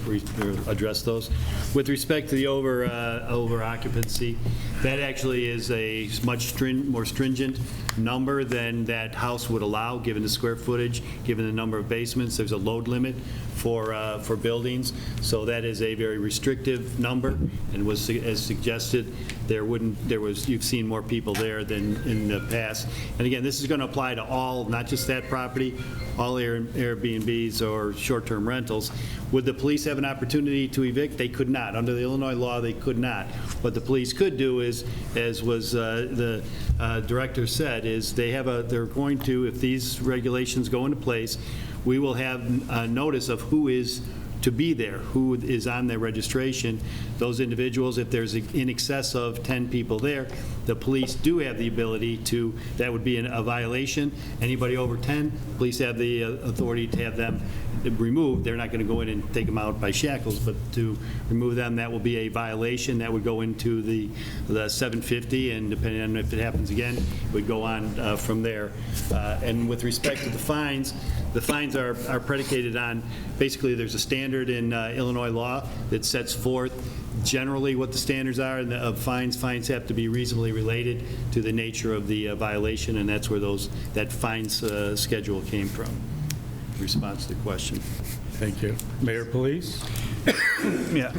S13: address those. With respect to the over occupancy, that actually is a much more stringent number than that house would allow, given the square footage, given the number of basements. There's a load limit for buildings, so that is a very restrictive number, and was, as suggested, you've seen more people there than in the past. And again, this is going to apply to all, not just that property, all Airbnbs or short-term rentals. Would the police have an opportunity to evict? They could not. Under the Illinois law, they could not. What the police could do is, as was the director said, is they're going to, if these regulations go into place, we will have a notice of who is to be there, who is on their registration. Those individuals, if there's in excess of 10 people there, the police do have the ability to, that would be a violation. Anybody over 10, police have the authority to have them removed. They're not going to go in and take them out by shackles, but to remove them, that will be a violation. That would go into the 750, and depending on if it happens again, it would go on from there. And with respect to the fines are predicated on, basically there's a standard in Illinois law that sets forth generally what the standards are of fines. Fines have to be reasonably related to the nature of the violation, and that's where that fines schedule came from. Response to the question.
S1: Thank you. Mayor, please.
S12: Yeah.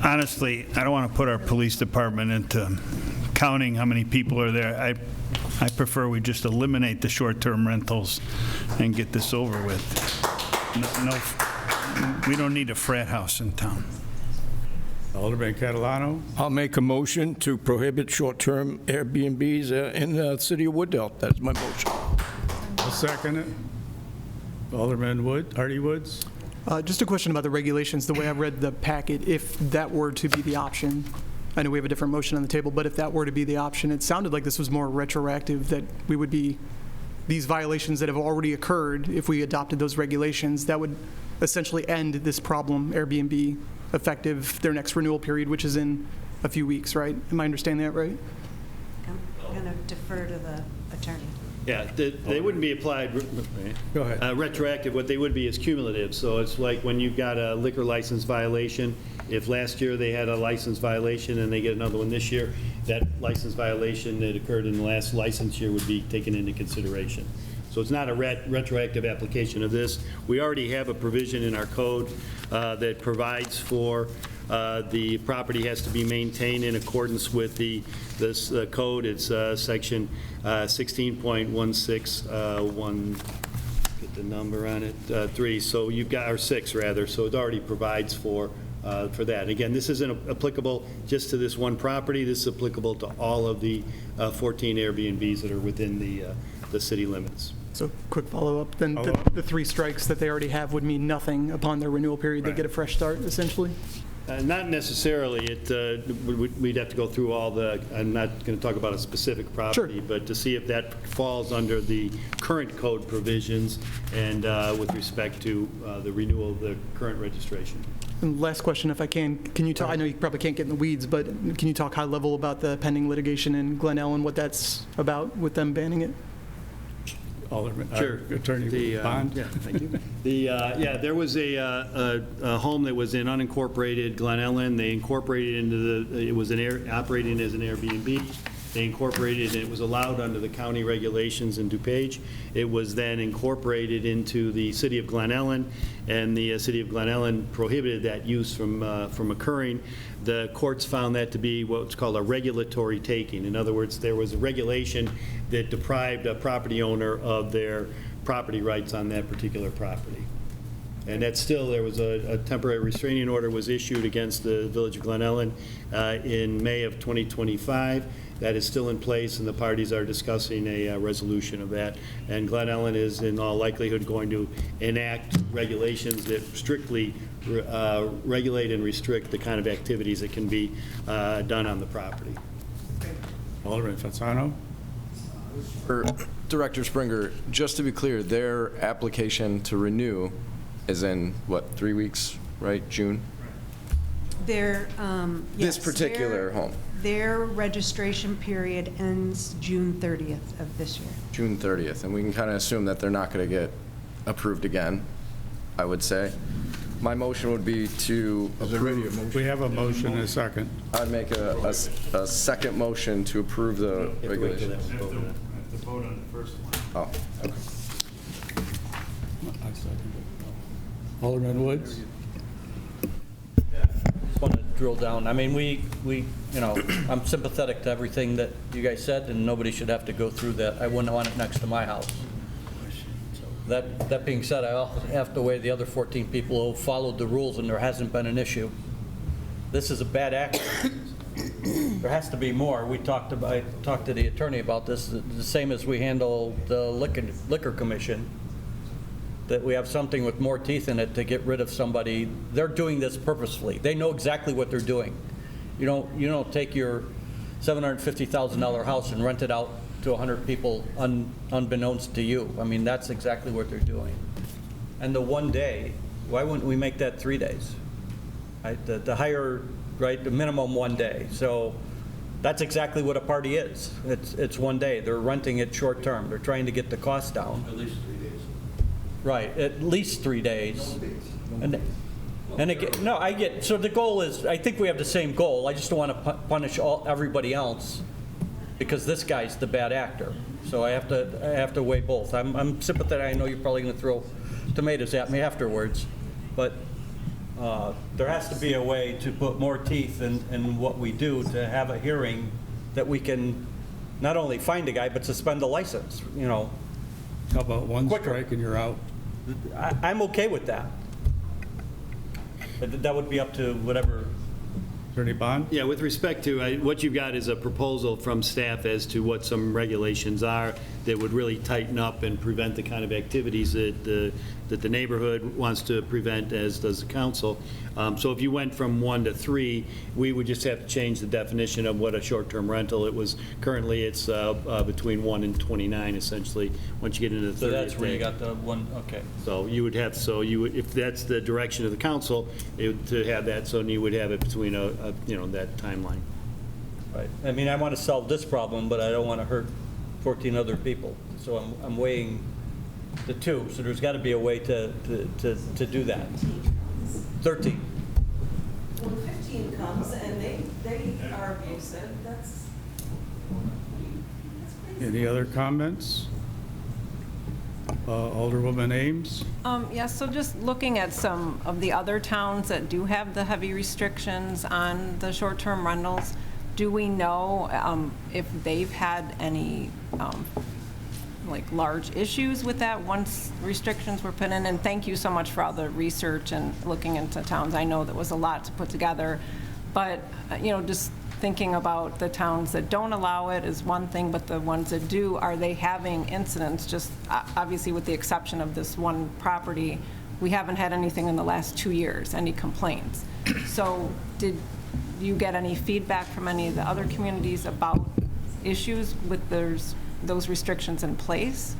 S12: Honestly, I don't want to put our police department into counting how many people are there. I prefer we just eliminate the short-term rentals and get this over with. No, we don't need a frat house in town.
S1: Alderman Catalano.
S8: I'll make a motion to prohibit short-term Airbnbs in the city of Wooddale. That's my motion.
S1: I'll second it. Alderman Hardy Woods.
S15: Just a question about the regulations. The way I read the packet, if that were to be the option, I know we have a different motion on the table, but if that were to be the option, it sounded like this was more retroactive, that we would be, these violations that have already occurred, if we adopted those regulations, that would essentially end this problem, Airbnb, effective their next renewal period, which is in a few weeks, right? Am I understanding that right?
S3: I'm going to defer to the attorney.
S13: Yeah, they wouldn't be applied.
S1: Go ahead.
S13: Retroactive. What they would be is cumulative. So it's like when you've got a liquor license violation. If last year they had a license violation and they get another one this year, that license violation that occurred in the last license year would be taken into consideration. So it's not a retroactive application of this. We already have a provision in our code that provides for the property has to be maintained in accordance with this code. It's section 16.161, get the number on it, 3. So you've got, or 6 rather, so it already provides for that. Again, this isn't applicable just to this one property. This is applicable to all of the 14 Airbnbs that are within the city limits.
S15: So quick follow-up, then the 3 strikes that they already have would mean nothing upon their renewal period. They get a fresh start, essentially?
S13: Not necessarily. We'd have to go through all the, I'm not going to talk about a specific property, but to see if that falls under the current code provisions and with respect to the renewal of the current registration.
S15: And last question, if I can you talk, I know you probably can't get in the weeds, but can you talk high level about the pending litigation in Glen Ellen, what that's about with them banning it?
S1: Alderman,
S13: sure.
S1: Attorney Bond.
S13: Yeah, thank you. There was a home that was in unincorporated Glen Ellen. They incorporated into it was operating as an Airbnb. They incorporated, and it was allowed under the county regulations in DuPage. It was then incorporated into the city of Glen Ellen, and the city of Glen Ellen prohibited that use from occurring. The courts found that to be what's called a regulatory taking. In other words, there was a regulation that deprived a property owner of their property rights on that particular property. And that's still, there was a temporary restraining order was issued against the Village of Glen Ellen in May of 2025. That is still in place, and the parties are discussing a resolution of that. And Glen Ellen is, in all likelihood, going to enact regulations that strictly regulate and restrict the kind of activities that can be done on the property.
S1: Alderman Fasano.
S16: Director Springer, just to be clear, their application to renew is in, what, 3 weeks, right? June?
S3: Their,
S16: this particular home?
S3: Their registration period ends June 30th of this year.
S16: June 30th, and we can kind of assume that they're not going to get approved again, I would say. My motion would be to approve.
S1: We have a motion and a second.
S16: I'd make a second motion to approve the regulation.
S13: Have to vote on the first one.
S16: Oh, okay.
S1: Alderman Woods.
S7: Just want to drill down. I mean, we I'm sympathetic to everything that you guys said, and nobody should have to go through that. I wouldn't want it next to my house. That being said, I also have to weigh the other 14 people who followed the rules and there hasn't been an issue. This is a bad accident. There has to be more. I talked to the attorney about this, the same as we handle the liquor commission. that we have something with more teeth in it to get rid of somebody. They're doing this purposefully. They know exactly what they're doing. You don't take your $750,000 house and rent it out to 100 people unbeknownst to you. I mean, that's exactly what they're doing. And the 1 day, why wouldn't we make that 3 days? Right? The higher, right, the minimum 1 day. So that's exactly what a party is. It's 1 day. They're renting it short term. They're trying to get the cost down.
S10: At least 3 days.
S7: Right, at least 3 days. And again, no, I get, so the goal is, I think we have the same goal. I just don't want to punish everybody else because this guy's the bad actor. So I have to weigh both. I'm sympathetic. I know you're probably going to throw tomatoes at me afterwards, but there has to be a way to put more teeth in what we do to have a hearing that we can not only find a guy, but suspend the license, you know.
S1: How about one strike and you're out?
S7: I'm okay with that. But that would be up to whatever.
S1: Attorney Bond?
S13: Yeah, with respect to, what you've got is a proposal from staff as to what some regulations are that would really tighten up and prevent the kind of activities that the neighborhood wants to prevent, as does the council. So if you went from 1 to 3, we would just have to change the definition of what a short-term rental. Currently it's between 1 and 29, essentially, once you get into the 30th
S7: So that's where you
S13: day.
S7: got the one, okay.
S13: So you would have, if that's the direction of the council, to have that, so you would have it between that timeline.
S7: Right. I mean, I want to solve this problem, but I don't want to hurt 14 other people. So I'm weighing the two. So there's got to be a way to do that. 13.
S14: Well, 15 comes and they are abusive, that's
S1: Any other comments? Alderwoman Ames?
S17: Yes, so just looking at some of the other towns that do have the heavy restrictions on the short-term rentals, do we know if they've had any like large issues with that once restrictions were put in? And thank you so much for all the research and looking into towns. I know that was a lot to put together, but just thinking about the towns that don't allow it is one thing, but the ones that do, are they having incidents? Just obviously with the exception of this one property, we haven't had anything in the last 2 years, any complaints. So did you get any feedback from any of the other communities about issues with those restrictions in place?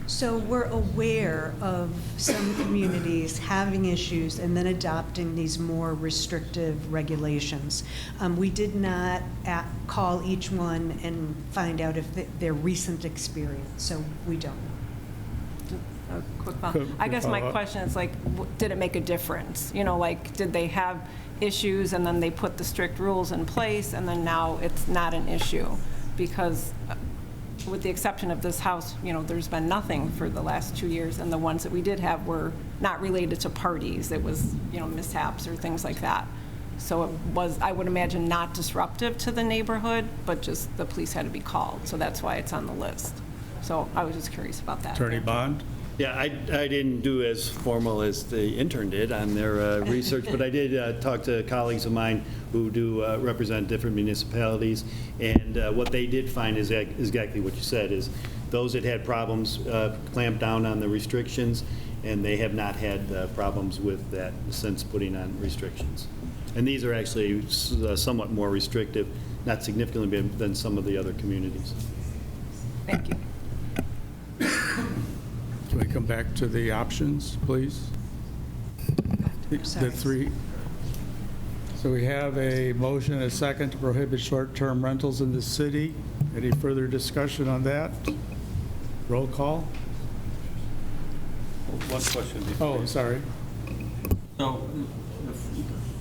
S3: So we're aware of some communities having issues and then adopting these more restrictive regulations. We did not call each one and find out if their recent experience, so we don't know.
S17: A quick follow-up. I guess my question is did it make a difference? Did they have issues and then they put the strict rules in place and then now it's not an issue? Because with the exception of this house, there's been nothing for the last 2 years, and the ones that we did have were not related to parties. It was, mishaps or things like that. So it was, I would imagine, not disruptive to the neighborhood, but just the police had to be called. So that's why it's on the list. So I was just curious about that.
S1: Attorney Bond?
S13: Yeah, I didn't do as formal as the intern did on their research, but I did talk to colleagues of mine who do represent different municipalities, and what they did find is exactly what you said, is those that had problems clamped down on the restrictions, and they have not had problems with that since putting on restrictions. And these are actually somewhat more restrictive, not significantly than some of the other communities.
S17: Thank you.
S1: Can we come back to the options, please? The three. So we have a motion and a second to prohibit short-term rentals in the city. Any further discussion on that? Roll call.
S7: One question.
S1: Oh, sorry.
S7: So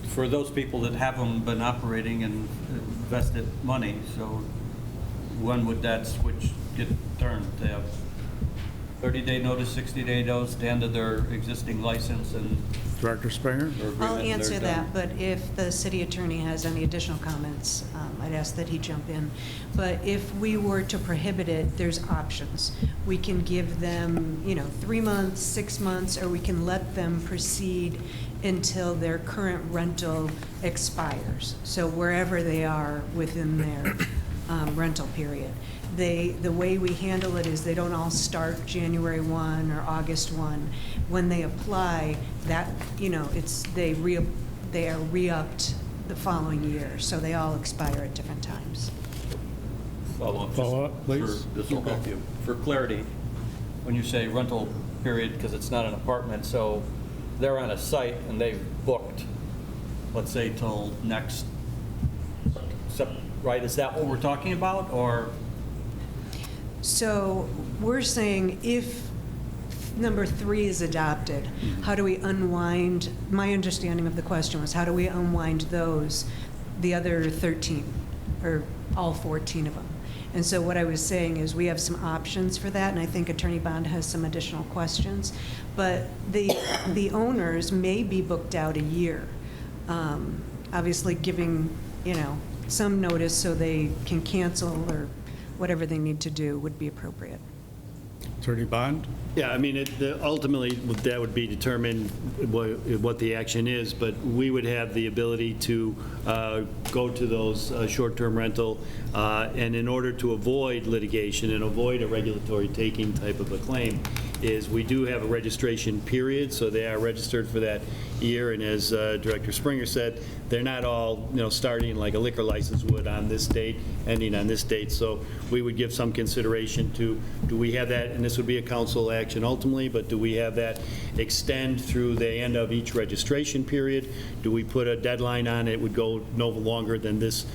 S7: for those people that haven't been operating and invested money, so when would that switch get turned? They have 30-day notice, 60-day notice, the end of their existing license, and
S1: Director Springer?
S3: I'll answer that, but if the city attorney has any additional comments, I'd ask that he jump in. But if we were to prohibit it, there's options. We can give them, 3 months, 6 months, or we can let them proceed until their current rental expires. So wherever they are within there. rental period. The way we handle it is they don't all start January 1 or August 1. When they apply, that, they are re-upped the following year, so they all expire at different times.
S1: Follow-up, please.
S7: This will help you. For clarity, when you say rental period, because it's not an apartment, so they're on a site and they've booked, let's say till next, right? Is that what we're talking about, or?
S3: So we're saying if number 3 is adopted, how do we unwind, my understanding of the question was, how do we unwind those, the other 13, or all 14 of them? And so what I was saying is we have some options for that, and I think Attorney Bond has some additional questions. But the owners may be booked out a year, obviously giving, some notice so they can cancel or whatever they need to do would be appropriate.
S1: Attorney Bond?
S13: Yeah, I mean, ultimately, that would be determined what the action is, but we would have the ability to go to those short-term rental, and in order to avoid litigation and avoid a regulatory taking type of a claim, is we do have a registration period, so they are registered for that year, and as Director Springer said, they're not all, starting like a liquor license would on this date, ending on this date, so we would give some consideration to, do we have that, and this would be a council action ultimately, but do we have that extend through the end of each registration period? Do we put a deadline on it? It would go no longer than this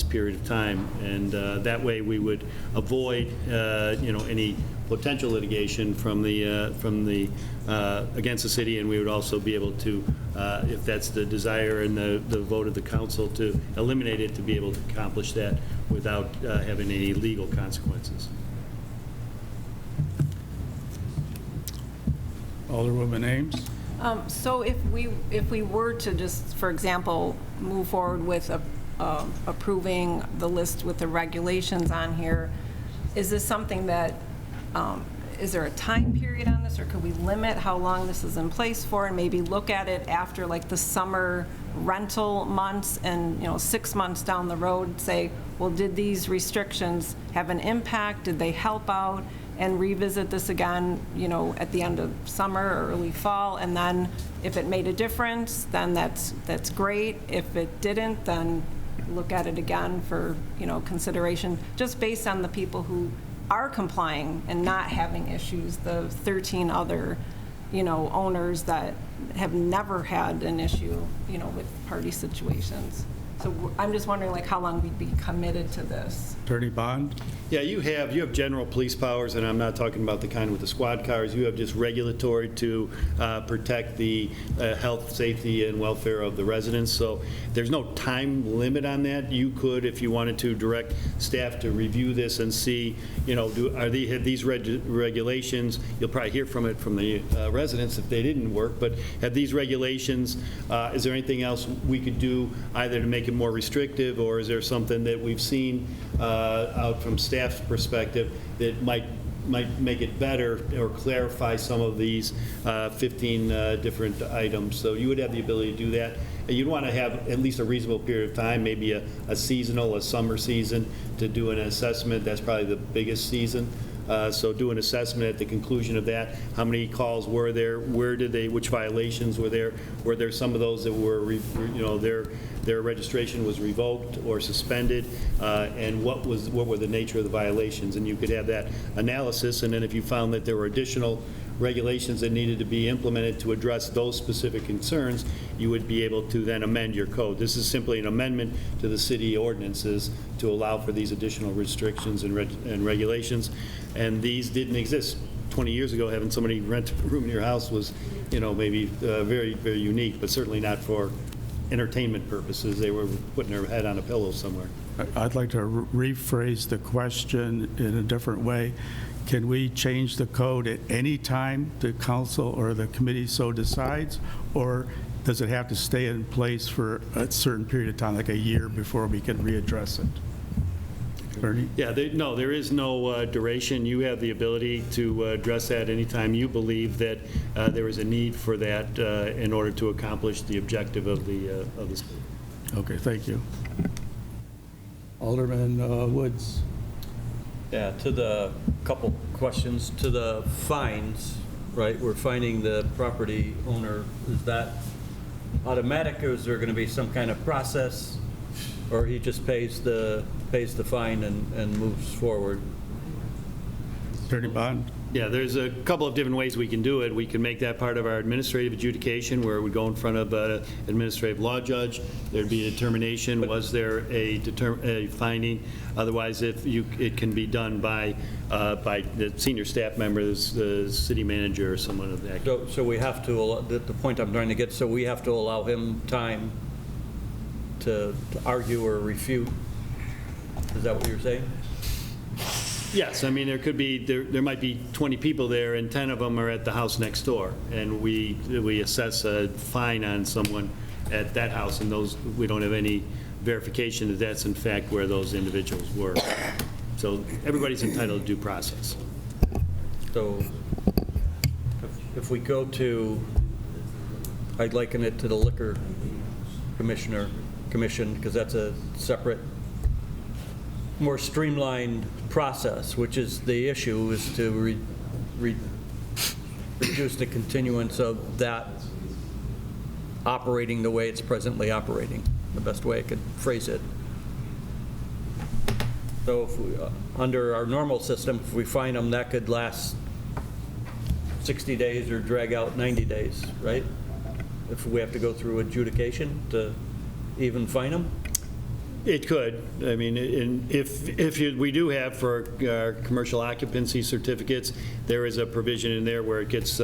S13: period of time, and that way we would avoid, any potential litigation from the against the city, and we would also be able to, if that's the desire and the vote of the council to eliminate it, to be able to accomplish that without having any legal consequences.
S1: Alderwoman Ames?
S17: So if we were to just, for example, move forward with approving the list with the regulations on here, is this something that, is there a time period on this, or could we limit how long this is in place for, and maybe look at it after like the summer rental months, and 6 months down the road say, well, did these restrictions have an impact? Did they help out? And revisit this again, at the end of summer or early fall, and then if it made a difference, then that's great. If it didn't, then look at it again for consideration, just based on the people who are complying and not having issues, the 13 other owners that have never had an issue with party situations. So I'm just wondering how long we'd be committed to this.
S1: Attorney Bond?
S13: Yeah, you have general police powers, and I'm not talking about the kind with the squad cars. You have just regulatory to protect the health, safety, and welfare of the residents. So there's no time limit on that. You could, if you wanted to, direct staff to review this and see, have these regulations, you'll probably hear from the residents if they didn't work, but have these regulations, is there anything else we could do either to make it more restrictive, or is there something that we've seen out from staff's perspective that might make it better or clarify some of these 15 different items? So you would have the ability to do that. And you'd want to have at least a reasonable period of time, maybe a seasonal, a summer season, to do an assessment. That's probably the biggest season. So do an assessment at the conclusion of that. How many calls were there? Which violations were there? Were there some of those that were, their registration was revoked or suspended? And what were the nature of the violations? And you could have that analysis, and then if you found that there were additional regulations that needed to be implemented to address those specific concerns, you would be able to then amend your code. This is simply an amendment to the city ordinances to allow for these additional restrictions and regulations. And these didn't exist 20 years ago. Having somebody rent a room in your house was, maybe very, very unique, but certainly not for entertainment purposes. They were putting their head on a pillow somewhere.
S1: I'd like to rephrase the question in a different way. Can we change the code at any time the council or the committee so decides, or does it have to stay in place for a certain period of time, like a year, before we can readdress it? Bernie?
S13: Yeah, there is no duration. You have the ability to address that anytime you believe that there is a need for that in order to accomplish the objective of the state.
S1: Okay, thank you. Alderman Woods.
S7: Yeah, to the couple questions, to the fines, right? We're fining the property owner. Is that automatic, or is there going to be some kind of process? Or he just pays the fine and moves forward?
S1: Attorney Bond?
S13: Yeah, there's a couple of different ways we can do it. We can make that part of our administrative adjudication, where we go in front of an administrative law judge. There'd be a determination, was there a finding? Otherwise, it can be done by the senior staff members, the city manager, or someone of that.
S7: So we have to, the point I'm trying to get, so we have to allow him time to argue or refute? Is that what you're saying?
S13: Yes, I mean, there might be 20 people there, and 10 of them are at the house next door, and we assess a fine on someone at that house, and we don't have any verification that that's in fact where those individuals were. So everybody's entitled to due process.
S7: So if we go to, I'd liken it to the liquor commission, because that's a separate, more streamlined process, which is the issue, is to reduce the continuance of that operating the way it's presently operating, the best way I could phrase it. So if we, under our normal system, if we fine them, that could last 60 days or drag out 90 days, right? If we have to go through adjudication to even fine them?
S13: It could. I mean, we do have for our commercial occupancy certificates, there is a provision in there where it goes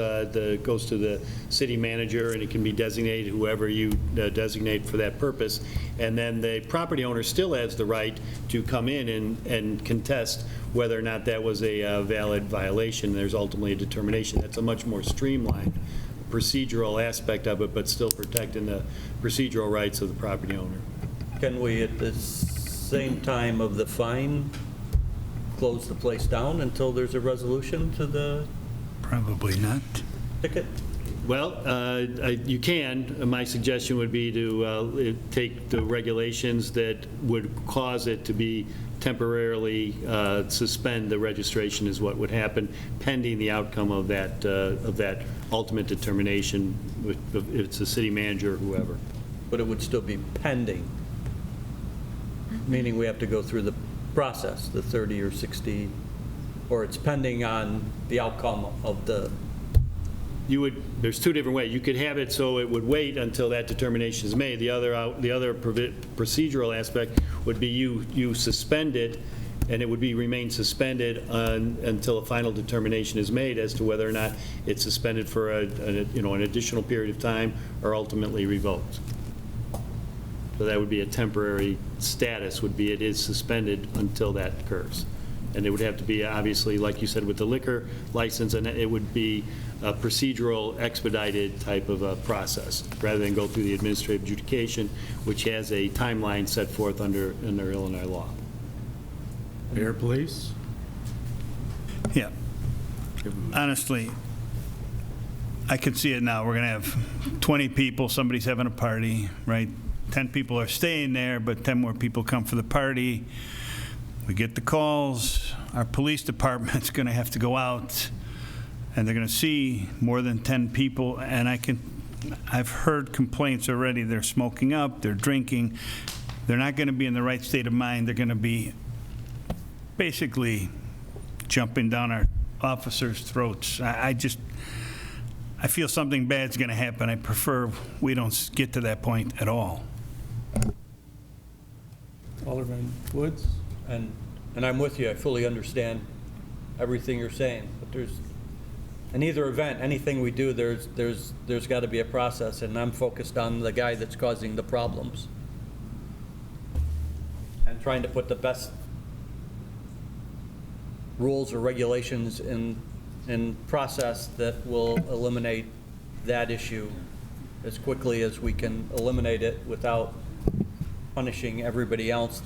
S13: to the city manager, and it can be designated whoever you designate for that purpose. And then the property owner still has the right to come in and contest whether or not that was a valid violation. There's ultimately a determination. That's a much more streamlined procedural aspect of it, but still protecting the procedural rights of the property owner.
S7: Can we, at the same time of the fine, close the place down until there's a resolution to the
S12: Probably not.
S7: ticket?
S13: Well, you can. My suggestion would be to take the regulations that would cause it to be temporarily suspend the registration is what would happen, pending the outcome of that ultimate determination, if it's the city manager or whoever.
S7: But it would still be pending, meaning we have to go through the process, the 30 or 60, or it's pending on the outcome of the...
S13: There's two different ways. You could have it so it would wait until that determination is made. The other procedural aspect would be you suspend it, and it would remain suspended until a final determination is made as to whether or not it's suspended for an additional period of time or ultimately revoked. So that would be a temporary status, would be it is suspended until that occurs. And it would have to be, obviously, like you said, with the liquor license, and it would be a procedural, expedited type of a process, rather than go through the administrative adjudication, which has a timeline set forth under Illinois law.
S1: Mayor, please.
S12: Yeah. Honestly, I can see it now. We're going to have 20 people, somebody's having a party, right? 10 people are staying there, but 10 more people come for the party. We get the calls. Our police department's going to have to go out, and they're going to see more than 10 people. And I've heard complaints already. They're smoking up, they're drinking. They're not going to be in the right state of mind. They're going to be basically jumping down our officers' throats. I feel something bad's going to happen. I prefer we don't get to that point at all.
S1: Alderman Woods?
S7: And I'm with you. I fully understand everything you're saying. But in either event, anything we do, there's got to be a process, and I'm focused on the guy that's causing the problems and trying to put the best rules or regulations in process that will eliminate that issue as quickly as we can eliminate it without punishing everybody else.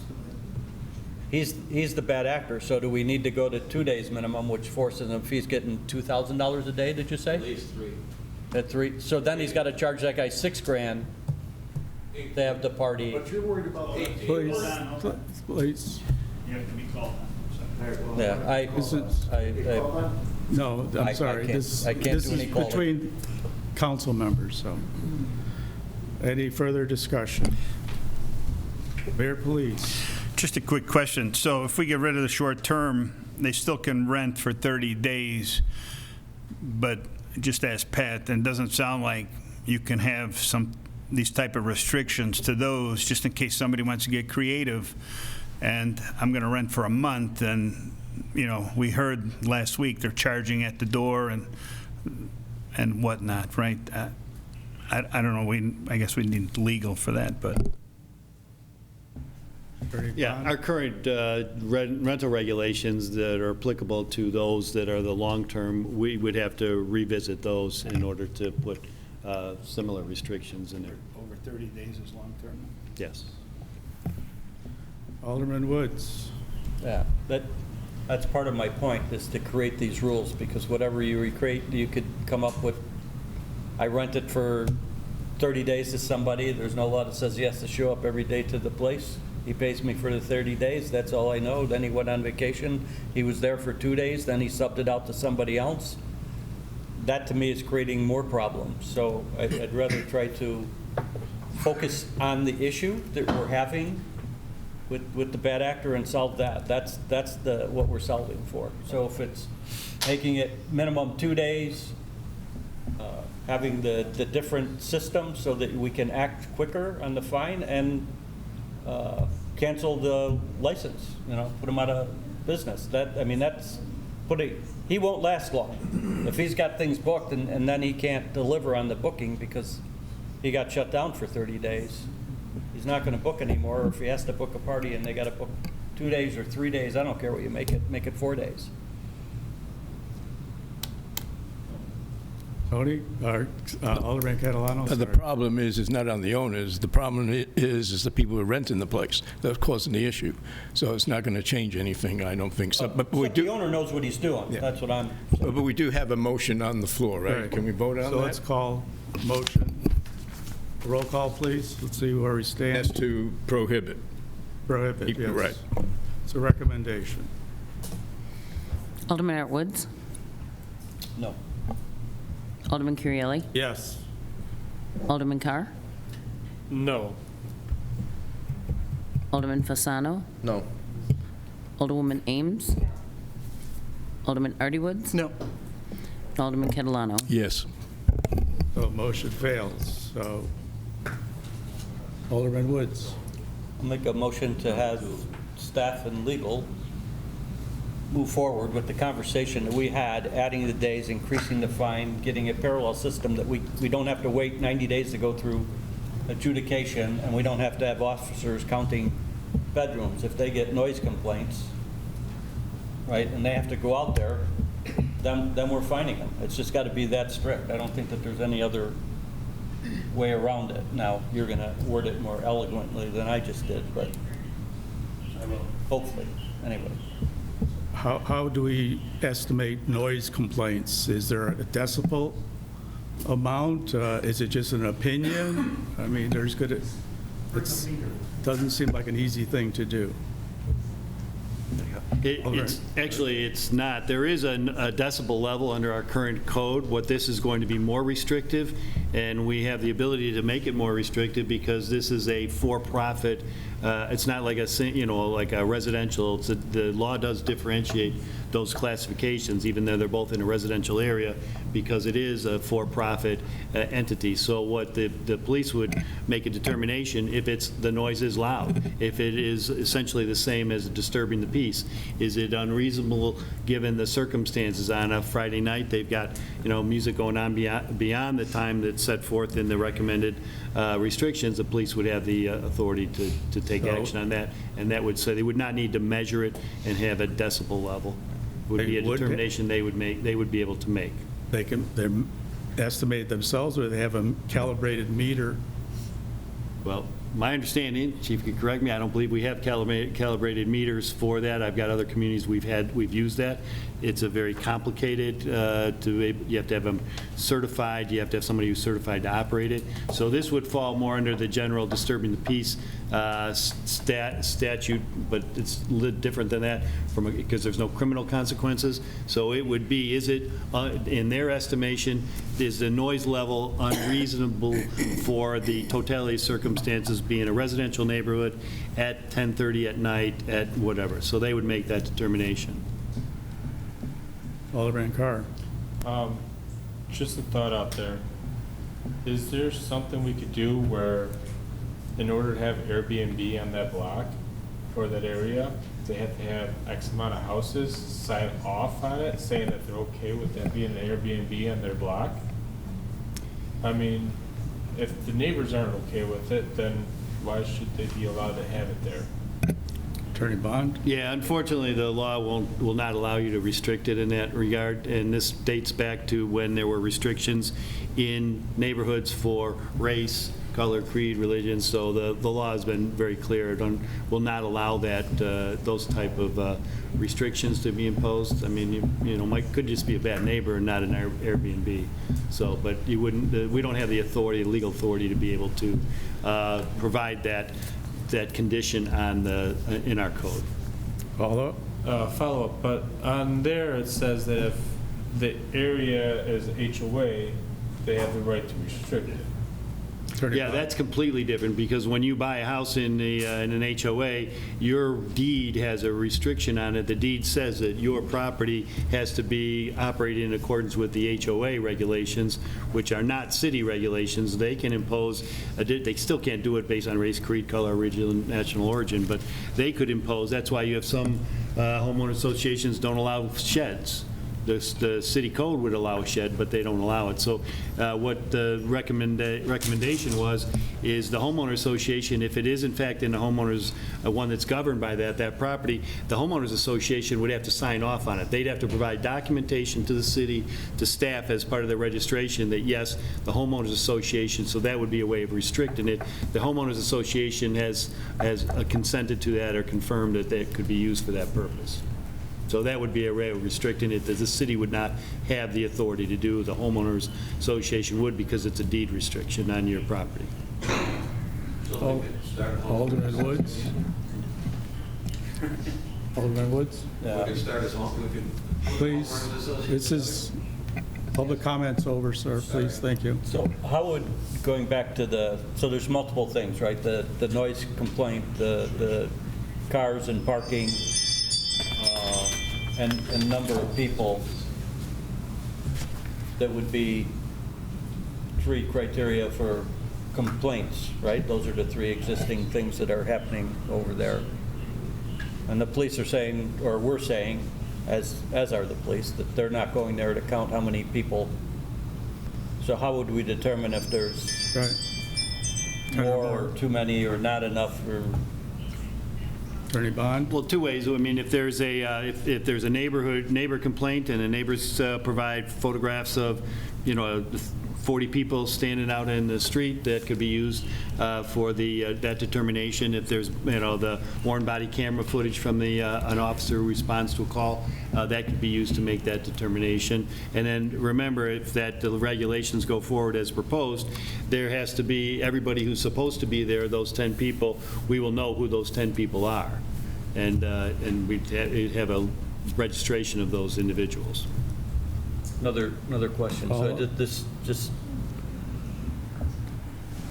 S7: He's the bad actor, so do we need to go to 2 days minimum, which forces him, if he's getting $2,000 a day, did you say?
S10: At least 3.
S7: At 3, so then he's got to charge that guy $6,000 8th they have the party.
S11: But you're worried about that.
S1: Please, please.
S12: You have to be called on.
S7: Yeah,
S1: No,
S7: I
S1: I'm sorry.
S7: can't-
S1: This
S7: I can't
S1: this
S7: do
S1: is
S7: any calling.
S1: between council members, so. Any further discussion? Mayor, please.
S12: Just a quick question. So if we get rid of the short term, they still can rent for 30 days, but just ask Pat, and it doesn't sound like you can have these type of restrictions to those, just in case somebody wants to get creative, and I'm going to rent for a month, and, you know, we heard last week they're charging at the door and whatnot, right? I don't know, I guess we need legal for that, but.
S13: Yeah, our current rental regulations that are applicable to those that are the long-term, we would have to revisit those in order to put similar restrictions in there.
S12: Over 30 days is long-term?
S13: Yes.
S1: Alderman Woods.
S7: Yeah, that's part of my point, is to create these rules, because whatever you recreate, you could come up with, I rent it for 30 days to somebody, there's no law that says he has to show up every day to the place. He pays me for the 30 days, that's all I know. Then he went on vacation, he was there for 2 days, then he subbed it out to somebody else. That, to me, is creating more problems. So I'd rather try to focus on the issue that we're having with the bad actor and solve that. That's what we're solving for. So if it's making it minimum 2 days, having the different systems so that we can act quicker on the fine, and cancel the license, you know, put him out of business. He won't last long. If he's got things booked and then he can't deliver on the booking because he got shut down for 30 days, he's not going to book anymore. Or if he has to book a party and they got to book 2 days or 3 days, I don't care what you make it 4 days.
S1: Tony, or Alderman Catalano?
S8: The
S1: sorry.
S8: problem is not on the owners. The problem is the people who are renting the place. That's causing the issue. So it's not going to change anything, I don't think so. But we
S7: The
S8: do.
S7: owner knows what he's doing.
S8: Yeah.
S7: That's what I'm.
S8: But we do have a motion on the floor, right?
S1: Right.
S8: Can we vote on that?
S1: So let's call motion. Roll call, please. Let's see where we stand.
S8: That's to prohibit.
S1: Prohibit, yes.
S8: Right.
S1: It's a recommendation.
S2: Alderman Art Woods?
S7: No.
S2: Alderman Currielli?
S1: Yes.
S2: Alderman Carr?
S12: No.
S2: Alderman Fasano?
S16: No.
S2: Alderwoman Ames? Alderman Artie Woods?
S15: No.
S2: Alderman Catalano?
S8: Yes.
S1: So motion fails. So Alderman Woods.
S7: I'll make a motion to have staff and legal move forward with the conversation that we had, adding the days, increasing the fine, getting a parallel system that we don't have to wait 90 days to go through adjudication, and we don't have to have officers counting bedrooms. If they get noise complaints, right, and they have to go out there, then we're fining them. It's just got to be that strict. I don't think that there's any other way around it. Now, you're going to word it more eloquently than I just did, but I will, hopefully, anyway.
S1: How do we estimate noise complaints? Is there a decibel amount? Is it just an opinion? I mean, it doesn't seem like an easy thing to do.
S13: It's not. There is a decibel level under our current code. What this is going to be more restrictive, and we have the ability to make it more restrictive because this is a for-profit. It's not like a residential. The law does differentiate those classifications, even though they're both in a residential area, because it is a for-profit entity. So what the police would make a determination if the noise is loud, if it is essentially the same as disturbing the peace. Is it unreasonable given the circumstances? On a Friday night, they've got music going on beyond the time that's set forth in the recommended restrictions. The police would have the authority to take action on that, and that would say they would not need to measure it and have a decibel level. It would be a determination they would be able to make.
S1: They estimate themselves, or they have a calibrated meter?
S13: Well, my understanding, Chief could correct me, I don't believe we have calibrated meters for that. I've got other communities we've used that. It's a very complicated, you have to have them certified, you have to have somebody who's certified to operate it. So this would fall more under the general disturbing the peace statute, but it's a little different than that because there's no criminal consequences. So it would be, is it, in their estimation, is the noise level unreasonable for the totality of circumstances, being a residential neighborhood at 10:30 at night, at whatever. So they would make that determination.
S1: Alderman Carr.
S18: Just a thought out there. Is there something we could do where, in order to have Airbnb on that block or that area, they have to have X amount of houses sign off on it, saying that they're okay with that being an Airbnb on their block? I mean, if the neighbors aren't okay with it, then why should they be allowed to have it there?
S1: Attorney Bond?
S13: Yeah, unfortunately, the law will not allow you to restrict it in that regard, and this dates back to when there were restrictions in neighborhoods for race, color, creed, religion, so the law has been very clear. It will not allow that, those type of restrictions to be imposed. I mean, you know, could just be a bad neighbor and not an Airbnb. So, but you wouldn't, we don't have the authority, legal authority to be able to provide that condition on in our code.
S1: Follow up?
S18: Follow up, but on there it says that if the area is HOA, they have the right to restrict it.
S13: Yeah, that's completely different, because when you buy a house in an HOA, your deed has a restriction on it. The deed says that your property has to be operated in accordance with the HOA regulations, which are not city regulations. They can impose, they still can't do it based on race, creed, color, religion, national origin, but they could impose. That's why you have some homeowner associations don't allow sheds. The city code would allow a shed, but they don't allow it. So what the recommendation was is the homeowner association, if it is in fact in the homeowners, one that's governed by that property, the homeowners association would have to sign off on it. They'd have to provide documentation to the city, to staff as part of the registration that yes, the homeowners association, so that would be a way of restricting it. The homeowners association has consented to that or confirmed that that could be used for that purpose. So that would be a way of restricting it that the city would not have the authority to do. The homeowners association would, because it's a deed restriction on your property.
S1: Alderman Woods? Alderman Woods?
S10: We can start as long as we can.
S1: Please, this is, public comments over, sir. Please, thank you.
S7: So how would, going back to so there's multiple things, right? The noise complaint, the cars and parking, and a number of people, that would be 3 criteria for complaints, right? Those are the 3 existing things that are happening over there. And the police are saying, or we're saying, as are the police, that they're not going there to count how many people. So how would we determine if there's more or too many or not enough? Or
S1: Attorney Bond?
S13: Well, 2 ways. I mean, if there's a if there's a neighbor complaint and the neighbors provide photographs of, 40 people standing out in the street, that could be used for that determination. If there's the worn body camera footage from an officer who responds to a call, that could be used to make that determination. And then remember, if the regulations go forward as proposed, there has to be everybody who's supposed to be there, those 10 people, we will know who those 10 people are, and we'd have a registration of those individuals.
S7: Another question. So this just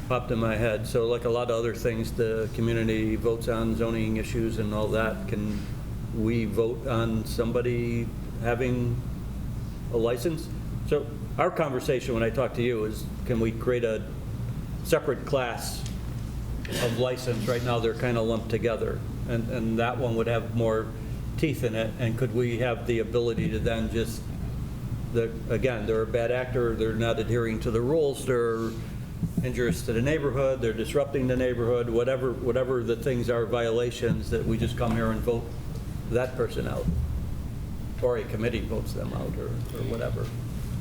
S7: popped in my head. So like a lot of other things, the community votes on zoning issues and all that. Can we vote on somebody having a license? So our conversation when I talk to you is, can we create a separate class of license? Right now they're kind of lumped together, and that one would have more teeth in it. And could we have the ability to then just, again, they're a bad actor, they're not adhering to the rules, they're injurious to the neighborhood, they're disrupting the neighborhood, whatever the things are, violations, that we just come here and vote that person out, or a committee votes them out, or whatever.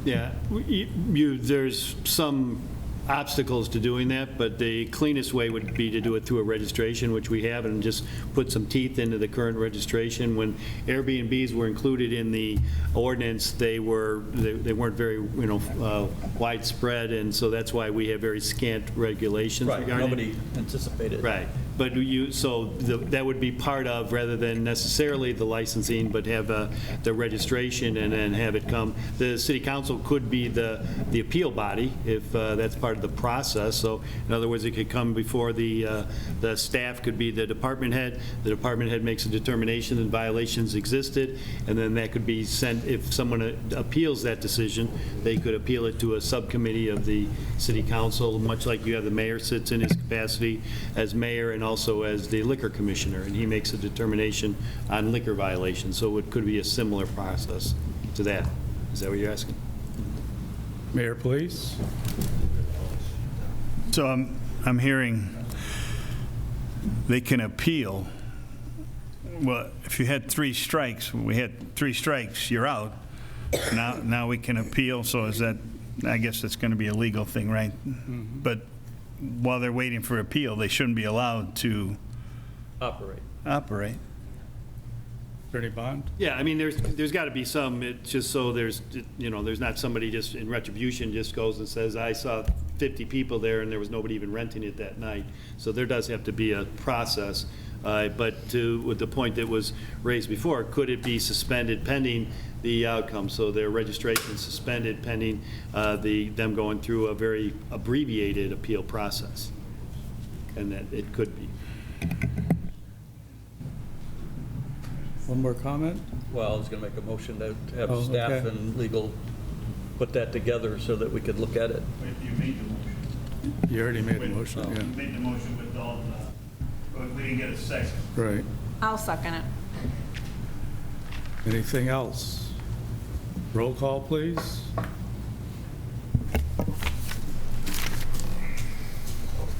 S13: Yeah, there's some obstacles to doing that, but the cleanest way would be to do it through a registration, which we have, and just put some teeth into the current registration. When Airbnbs were included in the ordinance, they weren't very, widespread, and so that's why we have very scant regulations
S7: Right,
S13: regarding it.
S7: nobody anticipated.
S13: Right, but that would be part of, rather than necessarily the licensing, but have the registration and then have it come. The city council could be the appeal body if that's part of the process. So in other words, it could come before the staff could be the department head. The department head makes a determination that violations existed, and then that could be sent, if someone appeals that decision, they could appeal it to a subcommittee of the city council, much like you have the mayor sits in his capacity as mayor and also as the liquor commissioner, and he makes a determination on liquor violations. So it could be a similar process to that. Is that what you're asking?
S1: Mayor, please.
S12: So I'm hearing they can appeal. Well, if you had 3 strikes, we had 3 strikes, you're out. Now we can appeal, so is that, I guess that's going to be a legal thing, right? But while they're waiting for appeal, they shouldn't be allowed to operate. Attorney Bond?
S13: Yeah, I mean, there's got to be some, it's just so there's not somebody just in retribution just goes and says, I saw 50 people there and there was nobody even renting it that night. So there does have to be a process. But with the point that was raised before, could it be suspended pending the outcome? So their registration suspended pending them going through a very abbreviated appeal process. And that it could be.
S1: One more comment?
S7: Well, I was going to make a motion to have
S1: Oh,
S7: staff
S1: okay.
S7: and legal put that together so that we could look at it.
S12: You made the motion.
S1: You already made the motion,
S12: You
S1: yeah.
S12: made the motion with all but we didn't get a second.
S1: Right.
S17: I'll second it.
S1: Anything else? Roll call, please.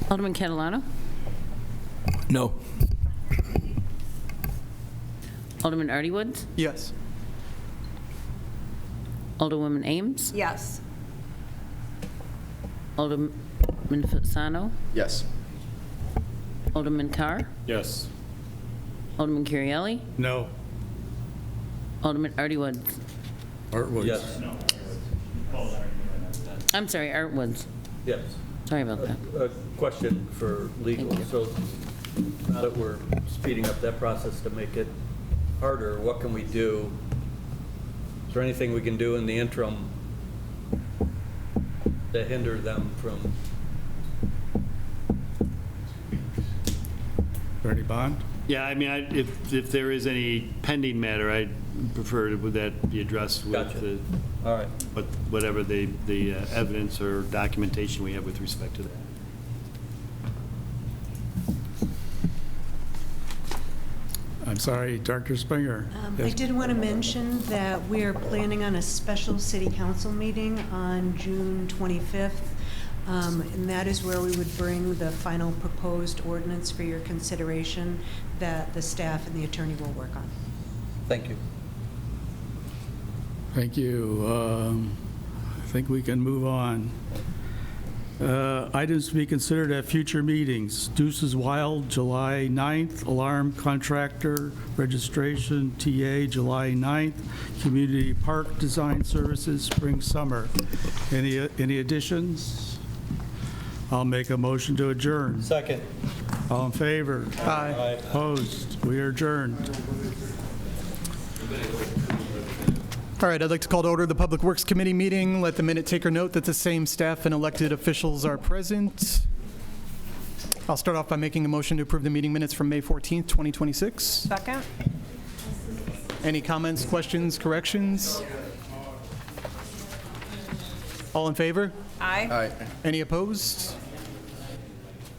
S2: Alderman Catalano?
S8: No.
S2: Alderman Artie Woods?
S15: Yes.
S2: Alderwoman Ames?
S17: Yes.
S2: Alderman Fasano?
S16: Yes.
S2: Alderman Carr?
S18: Yes.
S2: Alderman Currielli?
S1: No.
S2: Alderman Artie Woods?
S1: Art Woods?
S7: Yes.
S2: I'm sorry, Art Woods.
S7: Yes.
S2: Sorry about that.
S7: A question for legal.
S2: Thank you.
S7: So now that we're speeding up that process to make it harder, what can we do? Is there anything we can do in the interim to hinder them from?
S1: Attorney Bond?
S13: Yeah, I mean, if there is any pending matter, I'd prefer would that be addressed with
S7: Gotcha. All right.
S13: whatever the evidence or documentation we have with respect to that.
S1: I'm sorry, Dr. Springer.
S3: I did want to mention that we are planning on a special city council meeting on June 25th, and that is where we would bring the final proposed ordinance for your consideration that the staff and the attorney will work on.
S7: Thank you.
S1: Thank you. I think we can move on. Items to be considered at future meetings. Deuces Wild, July 9th. Alarm Contractor Registration, TA, July 9th. Community Park Design Services, Spring Summer. Any additions? I'll make a motion to adjourn.
S7: Second.
S1: All in favor?
S15: Aye.
S1: Opposed? We are adjourned.
S15: All right, I'd like to call to order the Public Works Committee meeting. Let the minute taker note that the same staff and elected officials are present. I'll start off by making a motion to approve the meeting minutes from May 14th, 2026.
S17: Second?
S15: Any comments, questions, corrections? All in favor?
S17: Aye.
S16: Aye.
S15: Any opposed?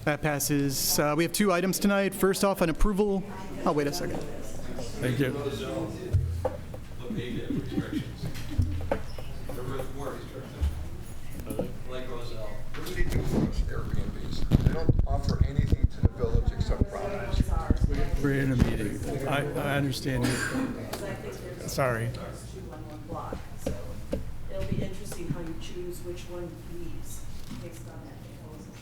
S15: That passes. We have 2 items tonight. First off, an approval. Oh, wait a second.
S1: Thank you.
S11: They don't offer anything to the village except problems.
S1: We're in a meeting. I understand you. Sorry.
S14: It'll be interesting how you choose which one leaves. based on that proposal.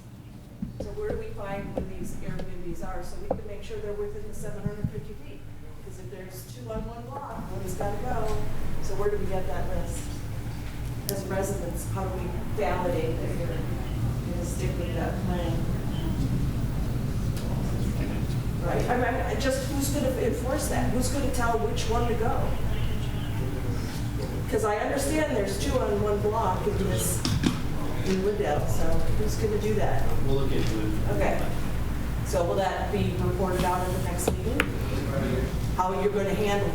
S14: So where do we find where these Airbnbs are, so we can make sure they're within the 750 feet? Because if there's 2 on one block, one's got to go. So where do we get that list? As residents, how do we validate that you're going to stick with that plan? Right, I mean, just who's going to enforce that? Who's going to tell which one to go? Because I understand there's 2 on one block in this, in Wooddale, so who's going to do that?
S13: We'll look into it.
S14: Okay. So will that be reported out at the next meeting? How you're going to handle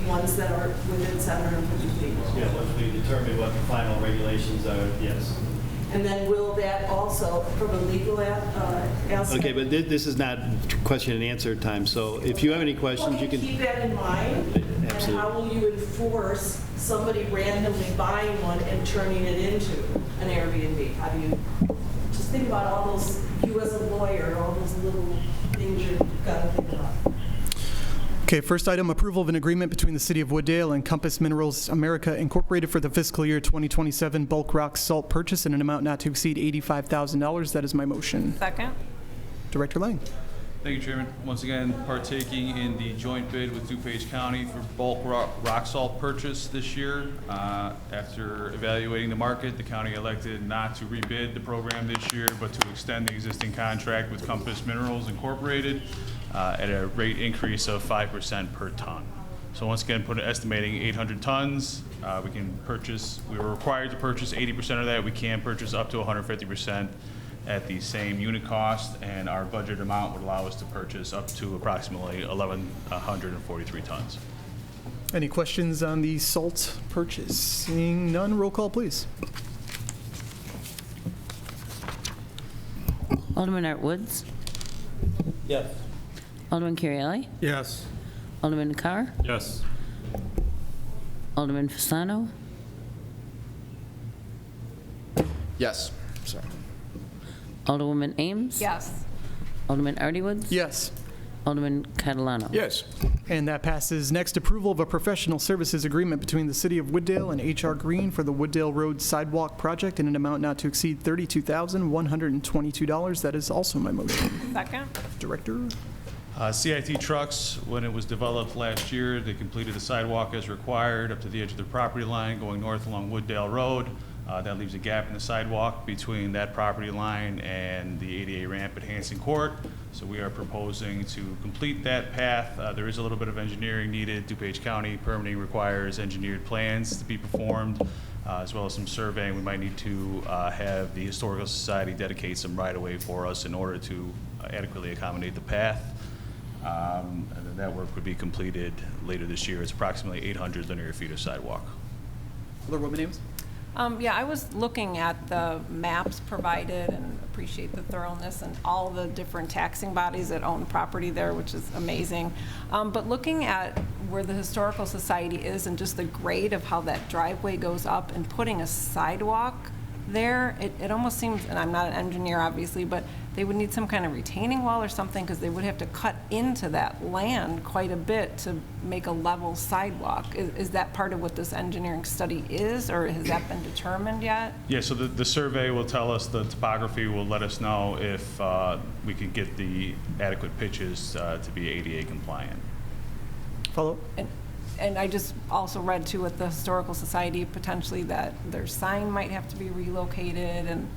S14: ones that are within 750 feet?
S13: Yeah, once we determine what the final regulations are, yes.
S14: And then will that also, from a legal aspect?
S13: Okay, but this is not question and answer time, so if you have any questions, you can...
S14: Keep that in mind.
S13: Absolutely.
S14: And how will you enforce somebody randomly buying one and turning it into an Airbnb? How do you, just think about all those, you as a lawyer, all those little things you've got to think about.
S15: Okay, first item, approval of an agreement between the City of Wooddale and Compass Minerals America Incorporated for the fiscal year 2027 bulk rock salt purchase in an amount not to exceed $85,000. That is my motion.
S17: Second.
S15: Director Lang.
S19: Thank you, Chairman. Once again, partaking in the joint bid with DuPage County for bulk rock salt purchase this year. After evaluating the market, the county elected not to rebid the program this year, but to extend the existing contract with Compass Minerals Incorporated at a rate increase of 5% per ton. So once again, estimating 800 tons. We were required to purchase 80% of that. We can purchase up to 150% at the same unit cost, and our budget amount would allow us to purchase up to approximately 1,143 tons.
S15: Any questions on the salt purchase? Seeing none, roll call, please.
S2: Alderman Art Woods.
S7: Yes.
S2: Alderman Currielli.
S1: Yes.
S2: Alderman Carr.
S18: Yes.
S2: Alderman Fasano.
S16: Yes. Sorry.
S2: Alderwoman Ames.
S17: Yes.
S2: Alderman Artie Woods.
S15: Yes.
S2: Alderman Catalano.
S8: Yes.
S15: And that passes. Next, approval of a professional services agreement between the City of Wooddale and H.R. Green for the Wooddale Road Sidewalk Project in an amount not to exceed $32,122. That is also my motion.
S17: Second.
S15: Director?
S19: CIT Trucks, when it was developed last year, they completed the sidewalk as required up to the edge of the property line going north along Wooddale Road. That leaves a gap in the sidewalk between that property line and the ADA ramp at Hanson Court. So we are proposing to complete that path. There is a little bit of engineering needed. DuPage County permitting requires engineered plans to be performed, as well as some surveying. We might need to have the Historical Society dedicate some right-of-way for us in order to adequately accommodate the path. And then that work would be completed later this year. It's approximately 800 linear feet of sidewalk.
S15: Alderwoman Ames?
S17: Yeah, I was looking at the maps provided and appreciate the thoroughness and all the different taxing bodies that own property there, which is amazing. But looking at where the Historical Society is and just the grade of how that driveway goes up and putting a sidewalk there, it almost seems, and I'm not an engineer obviously, but they would need some kind of retaining wall or something because they would have to cut into that land quite a bit to make a level sidewalk. Is that part of what this engineering study is, or has that been determined yet?
S19: Yeah, so the survey will tell us, the topography will let us know if we can get the adequate pitches to be ADA compliant.
S15: Follow.
S17: And I just also read too with the Historical Society potentially that their sign might have to be relocated and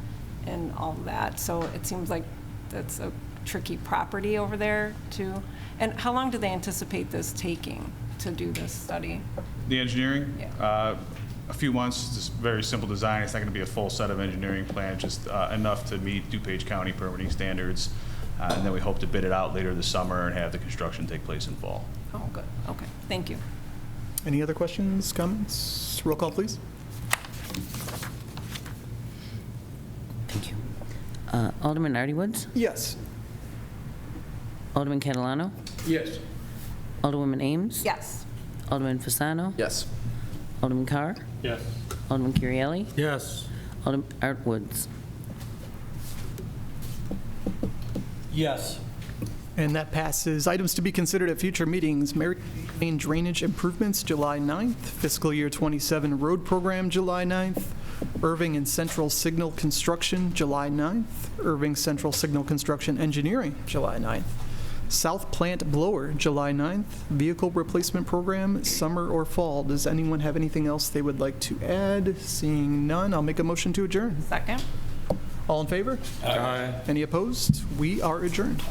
S17: all of that. So it seems like that's a tricky property over there too. And how long do they anticipate this taking to do this study?
S19: The engineering?
S17: Yeah.
S19: A few months. It's just very simple design. It's not going to be a full set of engineering plans, just enough to meet DuPage County permitting standards. And then we hope to bid it out later this summer and have the construction take place in fall.
S17: Oh, good. Okay. Thank you.
S15: Any other questions, comments? Roll call, please.
S2: Thank you. Alderman Artie Woods.
S15: Yes.
S2: Alderman Catalano.
S8: Yes.
S2: Alderwoman Ames.
S17: Yes.
S2: Alderman Fasano.
S16: Yes.
S2: Alderman Carr.
S18: Yes.
S2: Alderman Currielli.
S1: Yes.
S2: Alderman Art Woods.
S7: Yes.
S15: And that passes. Items to be considered at future meetings. Mary? Main Drainage Improvements, July 9th. Fiscal Year 27 Road Program, July 9th. Irving and Central Signal Construction, July 9th. Irving Central Signal Construction Engineering, July 9th. South Plant Blower, July 9th. Vehicle Replacement Program, summer or fall. Does anyone have anything else they would like to add? Seeing none, I'll make a motion to adjourn.
S17: Second.
S15: All in favor?
S11: Aye.
S15: Any opposed? We are adjourned.